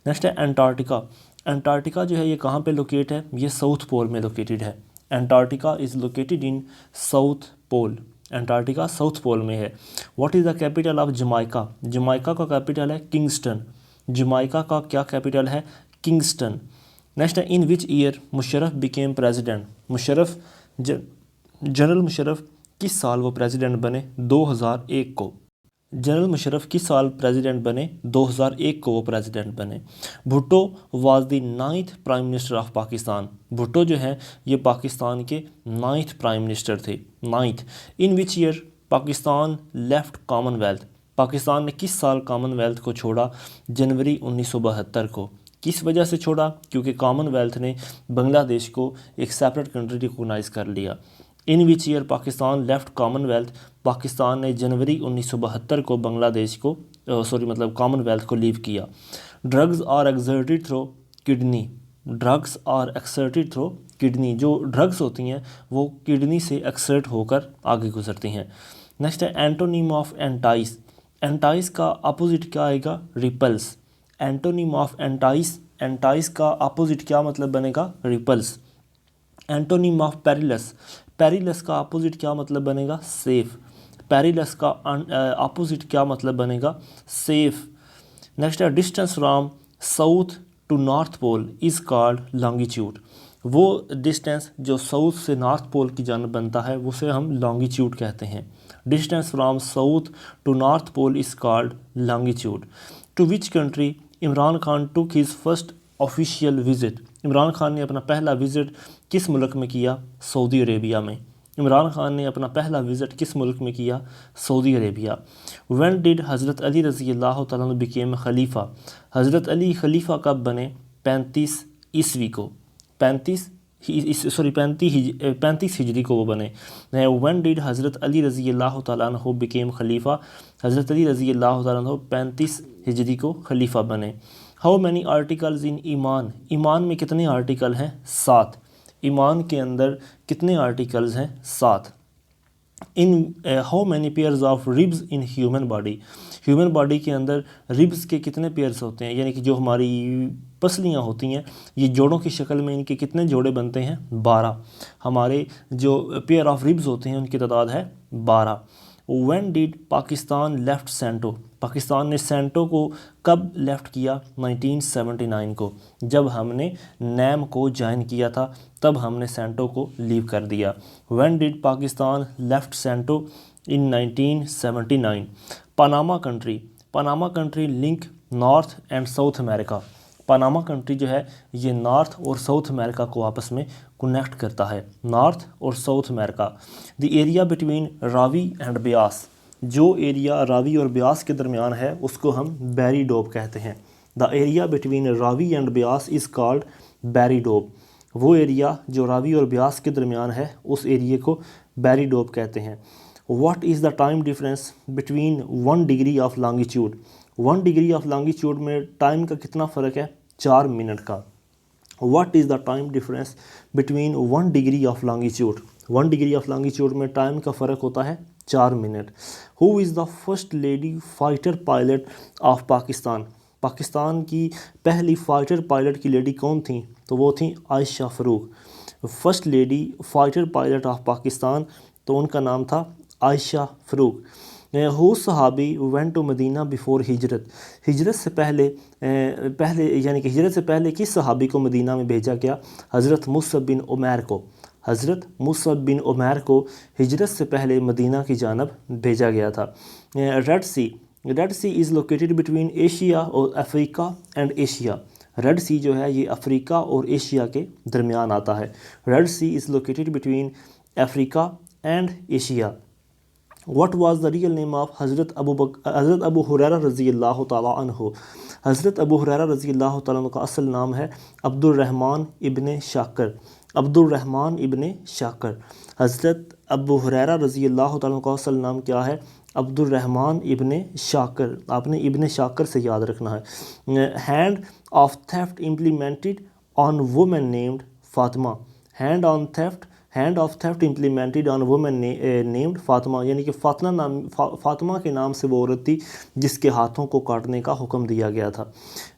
नेक्स्ट है एंटार्क्टिका। एंटार्क्टिका जो है ये कहाँ पे लोकेट है? ये साउथ पोल में लोकेटेड है। Antarctica is located in south pole. Antarctica south pole में है। What is the capital of Jamaica? Jamaica का कैपिटल है किंगस्टन। जमाइका का क्या कैपिटल है? किंगस्टन। नेक्स्ट है in which year Musharraf became president? General Musharraf किस साल वो प्रेसिडेंट बने? 2001 को। जनरल मुशर्रफ किस साल प्रेसिडेंट बने? 2001 को वो प्रेसिडेंट बने। Bhutto was the 9th prime minister of Pakistan. Bhutto जो है ये पाकिस्तान के 9th प्राइम मिनिस्टर थे। 9th। In which year Pakistan left commonwealth. Pakistan ने किस साल कॉमनवेल्थ को छोड़ा? जनवरी 1972 को। किस वजह से छोड़ा? क्योंकि कॉमनवेल्थ ने बांग्लादेश को एक सेपरेट कंट्री रिकॉग्नाइज़ कर लिया। In which year Pakistan left commonwealth. Pakistan ने जनवरी 1972 को बांग्लादेश को कॉमनवेल्थ को लीव किया। Drugs are excreted through kidney. Drugs are excreted through kidney. जो ड्रग्स होती हैं वो किडनी से एक्सर्ट होकर आगे गुजरती हैं। नेक्स्ट है एंटोनिम ऑफ एंटाइस। एंटाइस का अपोजिट क्या आएगा? Repulse. Antonym of entice. Entice का अपोजिट क्या मतलब बनेगा? Repulse. Antonym of perilous. Perilous का अपोजिट क्या मतलब बनेगा? सेफ। पेरिलस का अपोजिट क्या मतलब बनेगा? सेफ। नेक्स्ट है distance from south to north pole is called longitude. वो डिस्टेंस जो साउथ से नॉर्थ पोल की जानब बनता है उसे हम लॉन्गिट्यूड कहते हैं। Distance from south to north pole is called longitude. To which country Imran Khan took his first official visit. Imran Khan ने अपना पहला विज़िट किस मुल्क में किया? सऊदी अरेबिया में। इमरान खान ने अपना पहला विज़िट किस मुल्क में किया? Saudi Arabia. व्हेन डिड हज़रत अली रज़ी अल्लाह तआला अन्हु बिकेम खलीफा। हज़रत अली खलीफा कब बने? 35 ईस्वी को। 35 हिजरी को वो बने। व्हेन डिड हज़रत अली रज़ी अल्लाह तआला अन्हु बिकेम खलीफा। हज़रत अली रज़ी अल्लाह तआला अन्हु 35 हिजरी को खलीफा बने। हाउ मैनी आर्टिकल्स इन ईमान। ईमान में कितने आर्टिकल हैं? 7। ईमान के अंदर कितने आर्टिकल्स हैं? 7। In how many pairs of ribs in human body. Human body के अंदर रिब्स के कितने पेयर्स होते हैं? यानी कि जो हमारी पसलियाँ होती हैं ये जोड़ों की शक्ल में इनके कितने जोड़े बनते हैं? 12। हमारे जो पेयर ऑफ रिब्स होते हैं उनकी तादाद है 12। When did Pakistan left CENTO. Pakistan ने सेंटो को कब लेफ़्ट किया? 1979 को। जब हमने नैम को ज्वाइन किया था तब हमने सेंटो को लीव कर दिया। When did Pakistan left CENTO? In 1979। Panama country. Panama country link north and south America. Panama country जो है ये नॉर्थ और साउथ अमेरिका को आपस में कनेक्ट करता है। नॉर्थ और south America. The area between Ravi and Beas. जो एरिया रावी और ब्यास के दरमियान है उसको हम बैरी डोब कहते हैं। The area between Ravi and Beas is called Bari doab. वो एरिया जो रावी और ब्यास के दरमियान है उस एरिए को बैरी डोब कहते हैं। What is the time difference between 1 degree of longitude. 1 degree of longitude में टाइम का कितना फ़र्क है? 4 मिनट का। What is the time difference between 1 degree of longitude. 1 degree of longitude में टाइम का फ़र्क होता है 4 minute. Who is the first lady fighter pilot of Pakistan. Pakistan की पहली फाइटर पायलट की लेडी कौन थी? तो वो थी Ayesha Farooq. First lady fighter pilot of Pakistan तो उनका नाम था आयशा फ़ारूक। हु सहाबी वेंट टू मदीना बिफोर हिजरत। हिजरत से पहले यानी कि हिजरत से पहले किस सहाबी को मदीना में भेजा गया? हज़रत मुसअब बिन उमैर को। हज़रत मुसअब बिन उमैर को हिजरत से पहले मदीना की जानब भेजा गया था। Red sea. Red sea is located between Asia और Africa and Asia. Red sea जो है ये अफ्रीका और एशिया के दरमियान आता है। Red sea is located between Africa and Asia. What was the real name of हज़रत अबू हुरैरा रज़ी अल्लाह तआला अन्हु। हज़रत अबू हुरैरा रज़ी अल्लाह तआला अन्हु का असल नाम है अब्दुर्रहमान इब्ने शाकर। अब्दुर्रहमान इब्ने शाकर। हज़रत अबू हुरैरा रज़ी अल्लाह तआला अन्हु का असल नाम क्या है? अब्दुर्रहमान इब्ने शाकर। आपने इब्ने शाकर से याद रखना है। Hand of theft implemented on women named Fatima. Hand of theft implemented on women named Fatima. यानी कि फातिमा के नाम से वो औरत थी जिसके हाथों को काटने का हुक्म दिया गया था।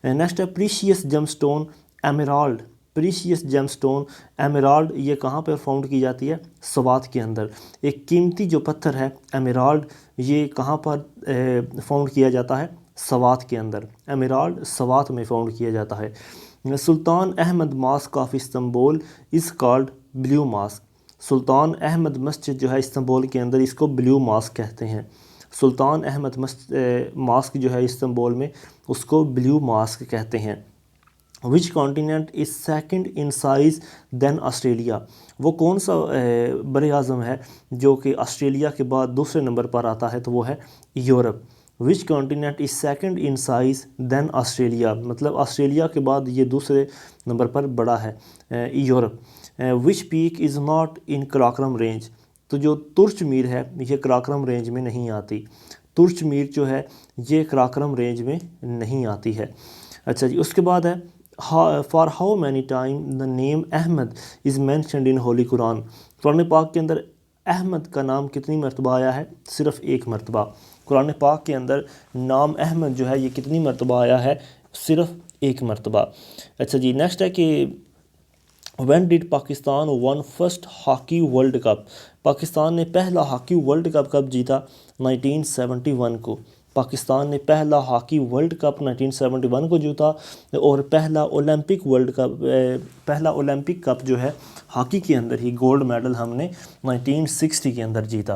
नेक्स्ट है precious gemstone Emerald. Precious gemstone Emerald ये कहाँ पर फाउंड की जाती है? सवात के अंदर। एक कीमती जो पत्थर है एमेराल्ड ये कहाँ पर फाउंड किया जाता है? सवात के अंदर। एमेराल्ड सवात में फाउंड किया जाता है। Sultan Ahmed mosque of Istanbul is called blue mosque. Sultan Ahmed मस्जिद जो है इस्तांबुल के अंदर इसको ब्लू मॉस्क कहते हैं। सुल्तान अहमद मास्क जो है इस्तांबुल में, उसको ब्लू मास्क कहते हैं। Which continent is second in size than Australia, वो कौन सा बर आज़म है जो कि ऑस्ट्रेलिया के बाद दूसरे नंबर पर आता है, तो वो है Europe. Which continent is second in size than Australia, मतलब ऑस्ट्रेलिया के बाद ये दूसरे नंबर पर बड़ा है Europe. Which peak is not in Karakoram range, तो जो तुर्च मीर है ये कराकोरम रेंज में नहीं आती। तुर्च मीर जो है ये कराकोरम रेंज में नहीं आती है। अच्छा जी, उसके बाद है for how many time the name Ahmad is mentioned in holy Quran, Quran पाक के अंदर अहमद का नाम कितनी मरतबा आया है? सिर्फ़ एक मरतबा। कुरान पाक के अंदर नाम अहमद जो है ये कितनी मरतबा आया है? सिर्फ़ एक मरतबा। अच्छा जी, नेक्स्ट है कि when did Pakistan one first hockey world cup, Pakistan ने पहला हॉकी वर्ल्ड कप कब जीता? 1971 को। पाकिस्तान ने पहला हॉकी वर्ल्ड कप 1971 को जीता, और पहला ओलंपिक कप जो है हॉकी के अंदर ही गोल्ड मेडल हमने 1960 के अंदर जीता।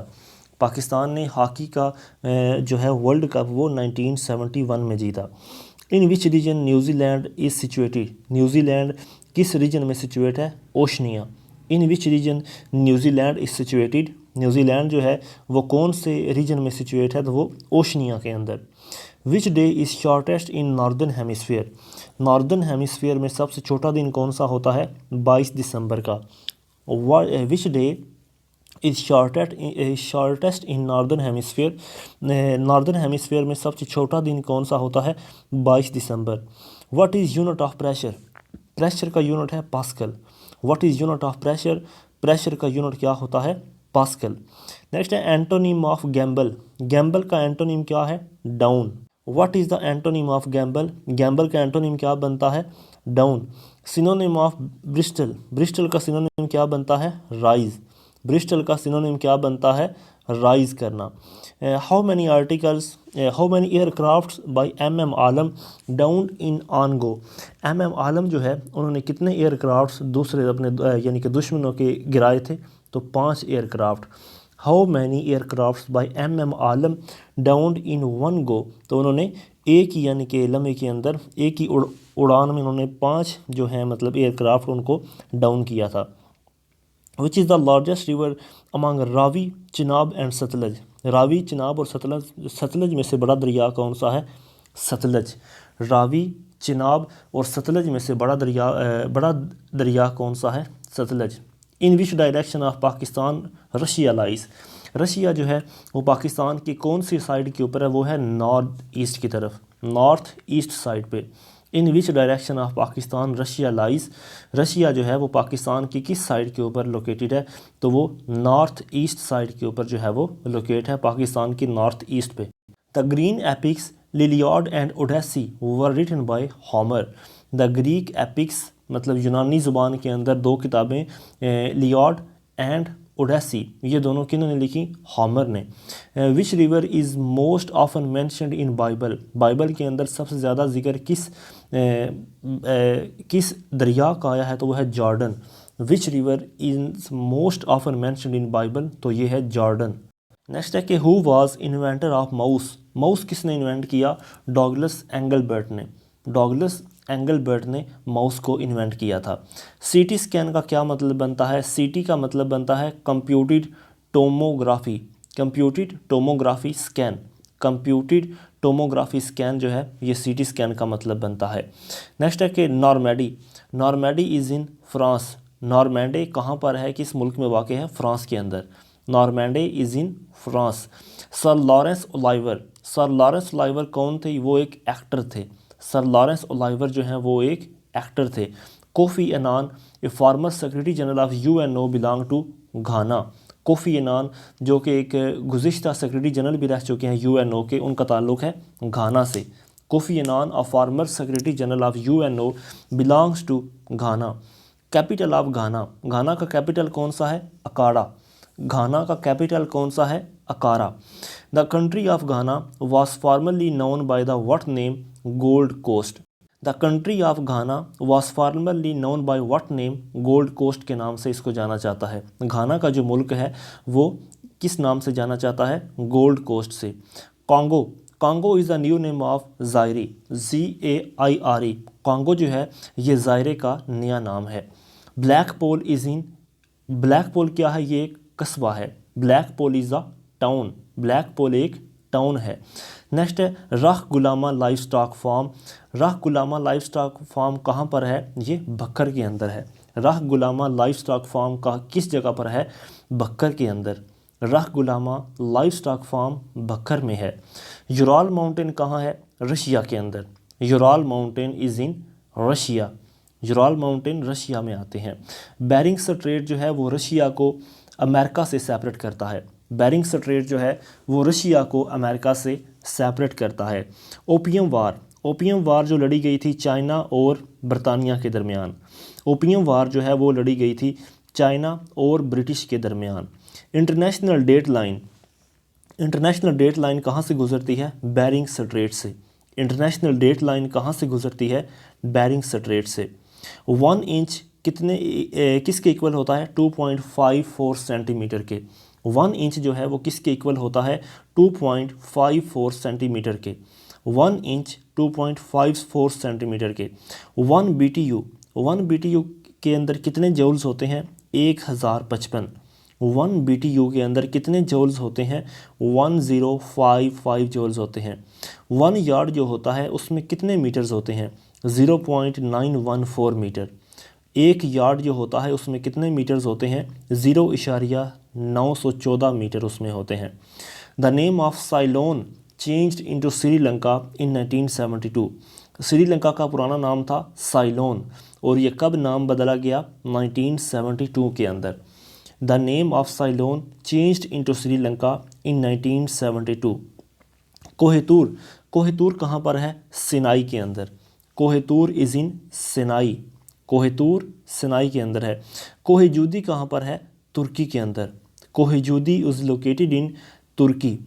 पाकिस्तान ने हॉकी का जो है वर्ल्ड कप वो 1971 में जीता। In which region New Zealand is situated, New Zealand किस रीजन में सिचुएट है? Oceania. In which region New Zealand is situated, New Zealand जो है वो कौन से रीजन में सिचुएट है? तो वो ओशनिया के अंदर। विच day is shortest in northern hemisphere, northern hemisphere में सबसे छोटा दिन कौन सा होता है? 22 दिसंबर का। Which day is shortest in northern hemisphere, northern hemisphere में सबसे छोटा दिन कौन सा होता है? 22 दिसंबर। What is unit of pressure, pressure का यूनिट है pascal. What is unit of pressure, pressure का यूनिट क्या होता है? पास्कल। नेक्स्ट है एंटोनिम ऑफ गैम्बल, गैम्बल का एंटोनिम क्या है? Down. What is the antonym of gamble, gamble का एंटोनिम क्या बनता है? Down. Synonym of Bristol, Bristol का सिनोनिम क्या बनता है? राइज। ब्रिस्टल का सिनोनिम क्या बनता है? राइज करना। How many aircrafts by M Alam down in on go, M Alam जो है उन्होंने कितने एयरक्राफ्ट्स दूसरे अपने यानी कि दुश्मनों के गिराए थे? तो 5 aircraft. How many aircrafts by M Alam down in one go, तो उन्होंने एक ही यानी कि लम्हे के अंदर एक ही उड़ान में उन्होंने 5 जो है मतलब एयरक्राफ्ट उनको डाउन किया था। Which is the largest river among Ravi, Chenab and Sutlej, Ravi, Chenab और सतलज में से बड़ा दरिया कौन सा है? सतलज। रावी, चिनाब और सतलज में से बड़ा दरिया कौन सा है? Sutlej. In which direction of Pakistan Russia lies, Russia जो है वो पाकिस्तान की कौन सी साइड के ऊपर है? वो है नॉर्थ ईस्ट की तरफ, नॉर्थ ईस्ट साइड पे। In which direction of Pakistan Russia lies, Russia जो है वो पाकिस्तान की किस साइड के ऊपर लोकेटेड है? तो वो नॉर्थ ईस्ट साइड के ऊपर जो है वो लोकेट है, पाकिस्तान की नॉर्थ ईस्ट पे। The Greek epics Iliad and Odyssey were written by Homer, the Greek epics मतलब यूनानी ज़ुबान के अंदर 2 किताबें लियड एंड ओडेसी, ये दोनों किन्होंने लिखी? होमर ने। Which river is most often mentioned in Bible, Bible के अंदर सबसे ज़्यादा जिक्र किस दरिया का आया है? तो वो है Jordan. Which river is most often mentioned in Bible, तो ये है जॉर्डन। नेक्स्ट है कि who was inventor of mouse, mouse किसने इन्वेंट किया? डॉगलस एंगलबर्ट ने, डॉगलस एंगलबर्ट ने माउस को इन्वेंट किया था। सीटी स्कैन का क्या मतलब बनता है? सीटी का मतलब बनता है computed tomography, computed tomography scan, computed tomography scan जो है ये सीटी स्कैन का मतलब बनता है। नेक्स्ट है कि नॉर्मैडी, नॉर्मैडी इज़ इन फ्रांस, नॉर्मैंडे कहाँ पर है, किस मुल्क में वाक़ है? फ्रांस के अंदर। Normandy is in France. Sir Laurence Olivier, sir Laurence Olivier कौन थे? वो एक एक्टर थे। सर लॉरेंस ओलाइवर जो हैं वो एक एक्टर थे। Kofi Annan a former secretary general of UNO belong to Ghana, Kofi Annan जो कि एक गुज़िश्ता सेक्रेटरी जनरल भी रह चुके हैं यूएनओ के, उनका ताल्लुक़ है घाना से। Kofi Annan a former secretary general of UNO belongs to Ghana. Capital of Ghana, Ghana का कैपिटल कौन सा है? अकारा, घाना का कैपिटल कौन सा है? Accra. The country of Ghana was formerly known by the what name? Gold Coast, the country of Ghana was formerly known by what name? Gold Coast के नाम से इसको जाना जाता है। घाना का जो मुल्क है वो किस नाम से जाना जाता है? गोल्ड कोस्ट से। Congo, Congo is the new name of Zaire, ZAIRE। Congo जो है ये ज़ायरे का नया नाम है। Blackpool is in, Blackpool क्या है? ये एक कस्बा है। Blackpool is a town, Blackpool एक टाउन है। नेक्स्ट है राह गुलामा लाइफ स्टॉक फार्म। राह गुलामा लाइफ स्टॉक फार्म कहाँ पर है? ये बक्कर के अंदर है। राह गुलामा लाइफ स्टॉक फार्म का किस जगह पर है? बक्कर के अंदर। राह गुलामा लाइफ स्टॉक फार्म बक्कर में है। यूराल माउंटेन कहाँ है? रशिया के अंदर। Ural mountain is in Russia. Ural mountain Russia में आते हैं। बेरिंग स्ट्रेट जो है वो रशिया को अमेरिका से सेपरेट करता है। बेरिंग स्ट्रेट जो है वो रशिया को अमेरिका से सेपरेट करता है। ओपियम वार, ओपियम वार जो लड़ी गई थी चाइना और बरतानिया के दरमियान। ओपियम वार जो है वो लड़ी गई थी चाइना और ब्रिटिश के दरमियान। International date line, international date line कहाँ से गुजरती है? बेरिंग स्ट्रेट से। इंटरनेशनल डेट लाइन कहाँ से गुजरती है? बेरिंग स्ट्रेट से। 1 इंच कितने किसके इक्वल होता है? 2.54 सेंटीमीटर के। 1 इंच जो है वो किसके इक्वल होता है? 2.54 सेंटीमीटर के। 1 इंच 2.54 सेंटीमीटर के। 1 BTU, 1 BTU के अंदर कितने जूल्स होते हैं? 1055। 1 BTU के अंदर कितने जूल्स होते हैं? 1055 जूल्स होते हैं। 1 यार्ड जो होता है उसमें कितने मीटर्स होते हैं? 0.914 मीटर। 1 यार्ड जो होता है उसमें कितने मीटर्स होते हैं? 0.914 मीटर उसमें होते हैं। The name of Ceylon changed into Sri Lanka in 1972। Sri Lanka का पुराना नाम था साइलोन और ये कब नाम बदला गया? 1972 के अंदर। The name of Ceylon changed into Sri Lanka in 1972। कोहितूर, कोहितूर कहाँ पर है? सिनाई के अंदर। कोहितूर इज़ इन सिनाई। कोहितूर सिनाई के अंदर है। कोहिजूदी कहाँ पर है? तुर्की के अंदर। कोहिजूदी is located in Turkey.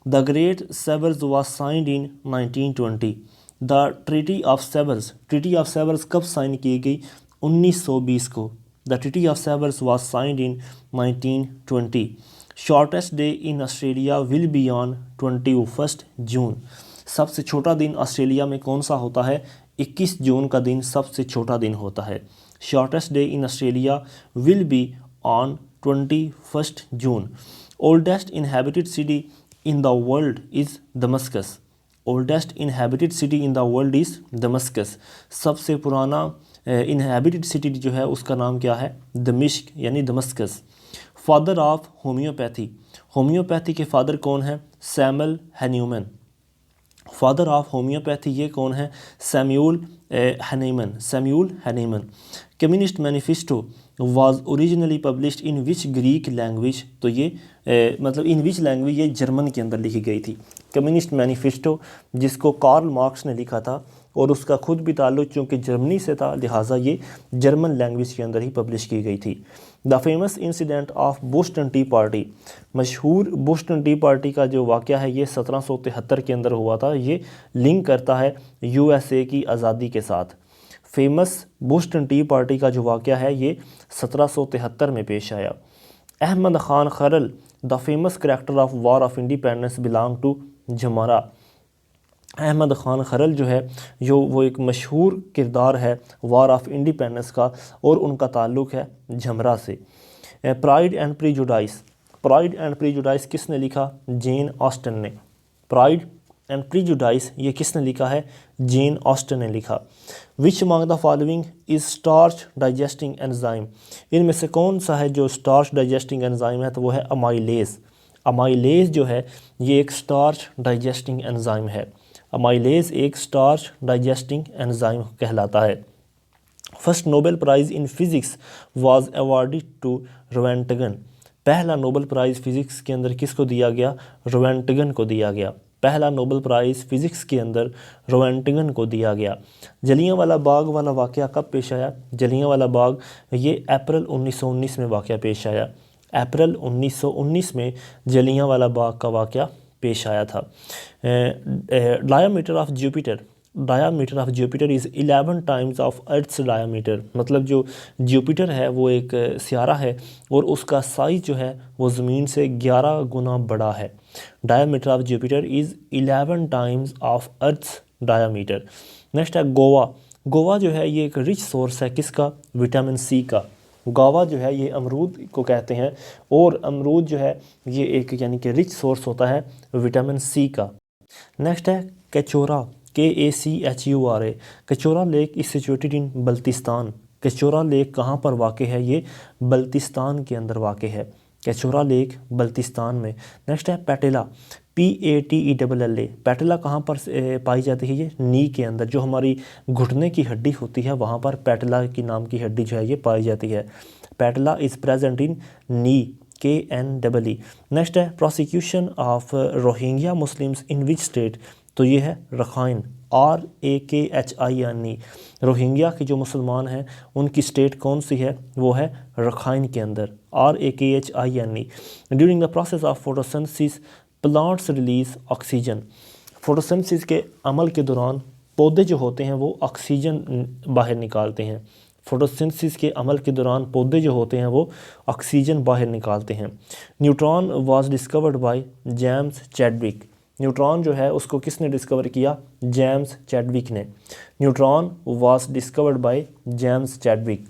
The great Sevres was signed in 1920। The treaty of Sevres, treaty of Sevres कब साइन की गई? 1920 को। The treaty of Sevres was signed in 1920। Shortest day in Australia will be on 21 June. सबसे छोटा दिन Australia में कौन सा होता है? 21 जून का दिन सबसे छोटा दिन होता है। Shortest day in Australia will be on 21 June. Oldest inhabited city in the world is Damascus. Oldest inhabited city in the world is Damascus. सबसे पुराना इनहेबिटेड सिटी जो है उसका नाम क्या है? दमिश्क यानी Damascus. Father of homeopathy, homeopathy के फादर कौन है? सैमुअल हैन्यूमन। फादर ऑफ होम्योपैथी ये कौन है? Samuel Hahnemann, Samuel Hahnemann. Communist manifesto was originally published in which Greek language. तो ये मतलब इन विच लैंग्वेज, ये जर्मन के अंदर लिखी गई थी। कम्युनिस्ट मैनिफेस्टो जिसको कार्ल मार्क्स ने लिखा था और उसका खुद भी ताल्लुक चूँकि जर्मनी से था लिहाजा ये जर्मन लैंग्वेज के अंदर ही पब्लिश की गई थी। The famous incident of Boston T party, मशहूर बोस्टन टी पार्टी का जो वाक़या है ये 1773 के अंदर हुआ था। ये लिंक करता है USA की आज़ादी के साथ। फेमस बोस्टन टी पार्टी का जो वाक़या है ये 1773 में पेश आया। Ahmad Khan Kharal, the famous character of war of independence belong to Jhamra. Ahmad Khan Kharal जो है वो एक मशहूर किरदार है वार ऑफ इंडिपेंडेंस का और उनका ताल्लुक़ है झमरा से। प्राइड एंड प्रीजुडाइस, प्राइड एंड प्रीजुडाइस किसने लिखा? जेन ऑस्टन ने। प्राइड एंड प्रीजुडाइस ये किसने लिखा है? जेन ऑस्टन ने लिखा। विच among the following is starch digesting enzyme. इनमें से कौन सा है जो स्टार्च डाइजेस्टिंग एंजाइम है? तो वो है अमाइलेज। अमाइलेज जो है ये एक स्टार्च डाइजेस्टिंग एंजाइम है। अमाइलेज एक स्टार्च डाइजेस्टिंग एंजाइम कहलाता है। First Nobel prize in physics was awarded to Roentgen. पहला नोबेल प्राइज़ फ़िज़िक्स के अंदर किसको दिया गया? रोवेंटगन को दिया गया। पहला नोबेल प्राइज़ फ़िज़िक्स के अंदर रोवेंटगन को दिया गया। जलियांवाला बाग वाला वाक़या कब पेश आया? जलियांवाला बाग ये अप्रैल 1919 में वाक़या पेश आया। अप्रैल 1919 में जलियांवाला बाग का वाक़या पेश आया था। Diameter of Jupiter, diameter of Jupiter is 11 times of earth's diameter. मतलब जो जुपिटर है वो एक सियारा है और उसका साइज़ जो है वो ज़मीन से 11 गुना बड़ा है। Diameter of Jupiter is 11 times of earth's diameter. Next है गोवा। गोवा जो है ये एक रिच सोर्स है किसका? विटामिन सी का। गावा जो है ये अमरूद को कहते हैं और अमरूद जो है ये एक यानी कि रिच सोर्स होता है विटामिन सी का। नेक्स्ट है Kachura, KACHURA। Kachura lake is situated in Baltistan. Kachura lake कहाँ पर वाक़ है? ये बल्तिस्तान के अंदर वाक़ है। केचोरा लेक बल्तिस्तान में। नेक्स्ट है पैटेला, PATELLA। पैटेला कहाँ पर पाई जाती है? ये नी के अंदर, जो हमारी घुटने की हड्डी होती है वहाँ पर पैटेला की नाम की हड्डी जो है ये पाई जाती है। Patella is present in knee, KNEE। Next है prosecution of Rohingya Muslims in which state? तो ये है रखाइन, RAKHINE। रोहिंग्या के जो मुसलमान हैं उनकी स्टेट कौन सी है? वो है रखाइन के अंदर, RAKHINE। During the process of photosynthesis plants release oxygen. Photosynthesis के अमल के दौरान पौधे जो होते हैं वो ऑक्सीजन बाहर निकालते हैं। फोटोसिंथेसिस के अमल के दौरान पौधे जो होते हैं वो ऑक्सीजन बाहर निकालते हैं। Neutron was discovered by James Chadwick. Neutron जो है उसको किसने डिस्कवर किया? जेम्स चैडविक ने। Neutron was discovered by James Chadwick.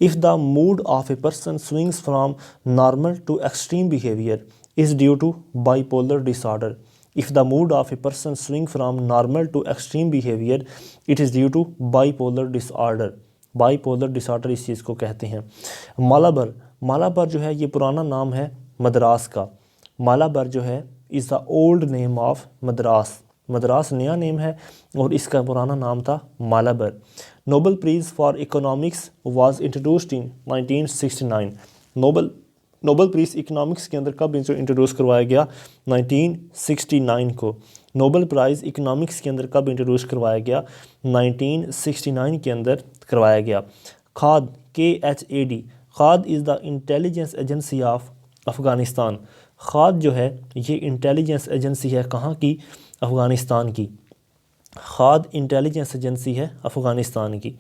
If the mood of a person swings from normal to extreme behavior is due to bipolar disorder. If the mood of a person swings from normal to extreme behavior, it is due to bipolar disorder. Bipolar disorder इस चीज़ को कहते हैं। मालाबर, मालाबर जो है ये पुराना नाम है मद्रास का। मालाबर जो है is the old name of Madras. Madras नया नेम है और इसका पुराना नाम था Malabar. Nobel prize for economics was introduced in 1969। Nobel prize economics के अंदर कब इंट्रोड्यूस करवाया गया? 1969 को। नोबल प्राइज़ इकोनॉमिक्स के अंदर कब इंट्रोड्यूस करवाया गया? 1969 के अंदर करवाया गया। खाद, KHAD। खाद is the intelligence agency of Afghanistan. खाद जो है ये इंटेलिजेंस एजेंसी है कहाँ की? अफ़गानिस्तान की। खाद इंटेलिजेंस एजेंसी है अफ़गानिस्तान की।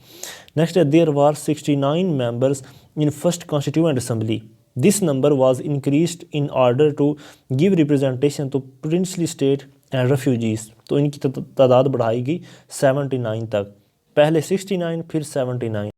नेक्स्ट है there were 69 members in first constituent assembly. This number was increased in order to give representation to princely state and refugees. तो इनकी तादाद बढ़ाई गई 79 तक। पहले 69 फिर 79।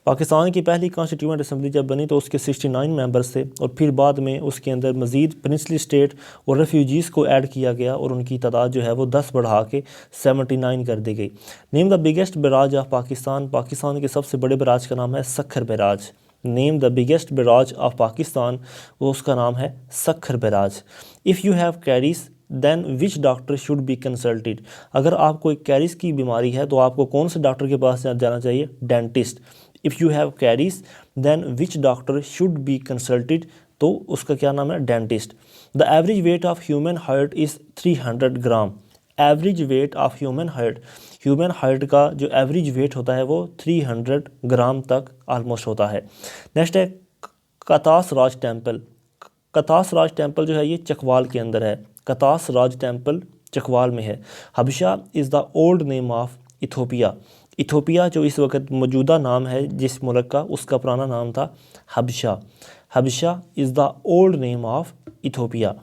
पाकिस्तान की पहली कॉन्स्टिट्यूएंट असेंबली जब बनी तो उसके 69 मेंबर्स थे और फिर बाद में उसके अंदर मज़ीद प्रिंसली स्टेट और रेफ्यूजीज़ को ऐड किया गया और उनकी तादाद जो है वो 10 बढ़ा के 79 कर दी गई। Name the biggest barrage of Pakistan. Pakistan के सबसे बड़े बैराज का नाम है Sukkur barrage. Name the biggest barrage of Pakistan, वो उसका नाम है Sukkur barrage. If you have caries then which doctor should be consulted. अगर आपको एक कैरीज की बीमारी है तो आपको कौन से डॉक्टर के पास जाना चाहिए? Dentist. If you have caries then which doctor should be consulted, तो उसका क्या नाम है? Dentist. The average weight of human heart is 300 gram. Average weight of human heart का जो एवरेज वेट होता है वो 300 ग्राम तक आलमोस्ट होता है। नेक्स्ट है कतास राज टेम्पल। कतास राज टेम्पल जो है ये चकवाल के अंदर है। कतास राज टेम्पल चकवाल में है। Habsha is the old name of Ethiopia. Ethiopia जो इस वक्त मौजूदा नाम है जिस मुल्क का, उसका पुराना नाम था Habsha. Habsha is the old name of Ethiopia.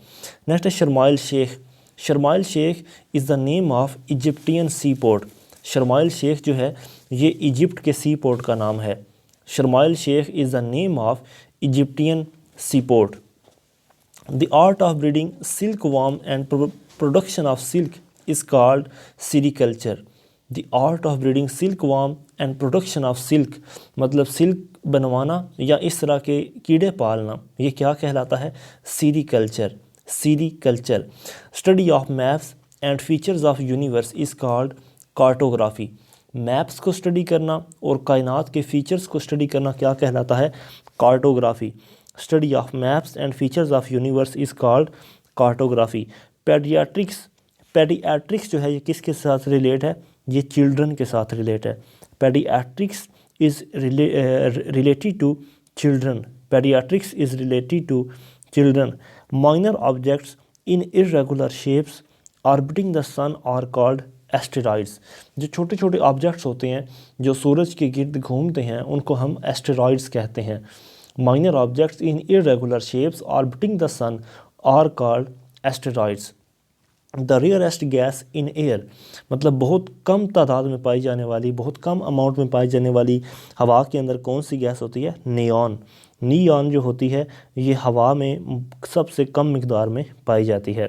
Next है Sharm el Sheikh. Sharm el Sheikh is the name of Egyptian sea port. Sharm el Sheikh जो है ये इजिप्ट के सी पोर्ट का नाम है। Sharm el Sheikh is the name of Egyptian sea port. The art of breeding silk worm and production of silk is called sericulture. The art of breeding silk worm and production of silk, मतलब silk बनवाना या इस तरह के कीड़े पालना, ये क्या कहलाता है? Sericulture. Sericulture. Study of maps and features of universe is called cartography. Maps को स्टडी करना और कायनात के फीचर्स को स्टडी करना क्या कहलाता है? Cartography. Study of maps and features of universe is called cartography. Paediatrics जो है ये किसके साथ रिलेट है? ये चिल्ड्रन के साथ रिलेट है। Paediatrics is related to children. Paediatrics is related to children. Minor objects in irregular shapes orbiting the sun are called asteroids. जो छोटे छोटे ऑब्जेक्ट्स होते हैं जो सूरज के गिर्द घूमते हैं उनको हम एस्टेरॉइड्स कहते हैं। Minor objects in irregular shapes orbiting the sun are called asteroids. The rarest gas in air, मतलब बहुत कम तादाद में पाई जाने वाली, बहुत कम अमाउंट में पाई जाने वाली हवा के अंदर कौन सी गैस होती है? नियॉन। नियॉन जो होती है ये हवा में सबसे कम मिकदार में पाई जाती है।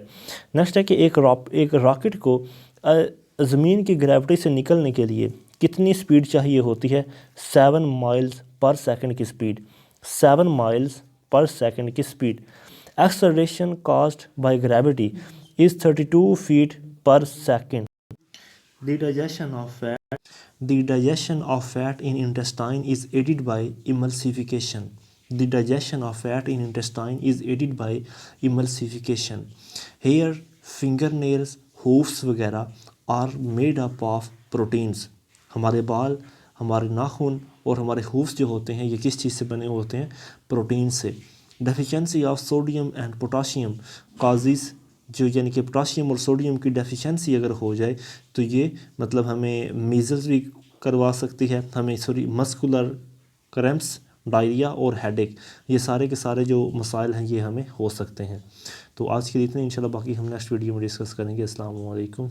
नेक्स्ट है कि एक रॉकेट को ज़मीन की ग्रेविटी से निकलने के लिए कितनी स्पीड चाहिए होती है? 7 माइल्स पर सेकंड की स्पीड। 7 माइल्स पर सेकंड की speed. Acceleration caused by gravity is 32 feet per second. The digestion of fat in intestine is aided by emulsification. The digestion of fat in intestine is aided by emulsification. Hair, fingernails, hoofs वगैरह are made up of proteins. हमारे बाल, हमारे नाखून और हमारे hoofs जो होते हैं ये किस चीज़ से बने होते हैं? प्रोटीन से। Deficiency of sodium and potassium causes, जो यानी कि पोटाशियम और सोडियम की डेफिशिएंसी अगर हो जाए तो ये मतलब हमें मीज़ल्स भी करवा सकती है, हमें मस्कुलर क्रैम्प्स, डायरिया और हेडेक, ये सारे के सारे जो मसाइल हैं ये हमें हो सकते हैं। तो आज के लिए इतने, इंशाल्लाह बाकी हम नेक्स्ट वीडियो में डिस्कस करेंगे। अस्सलाम वालेकुम।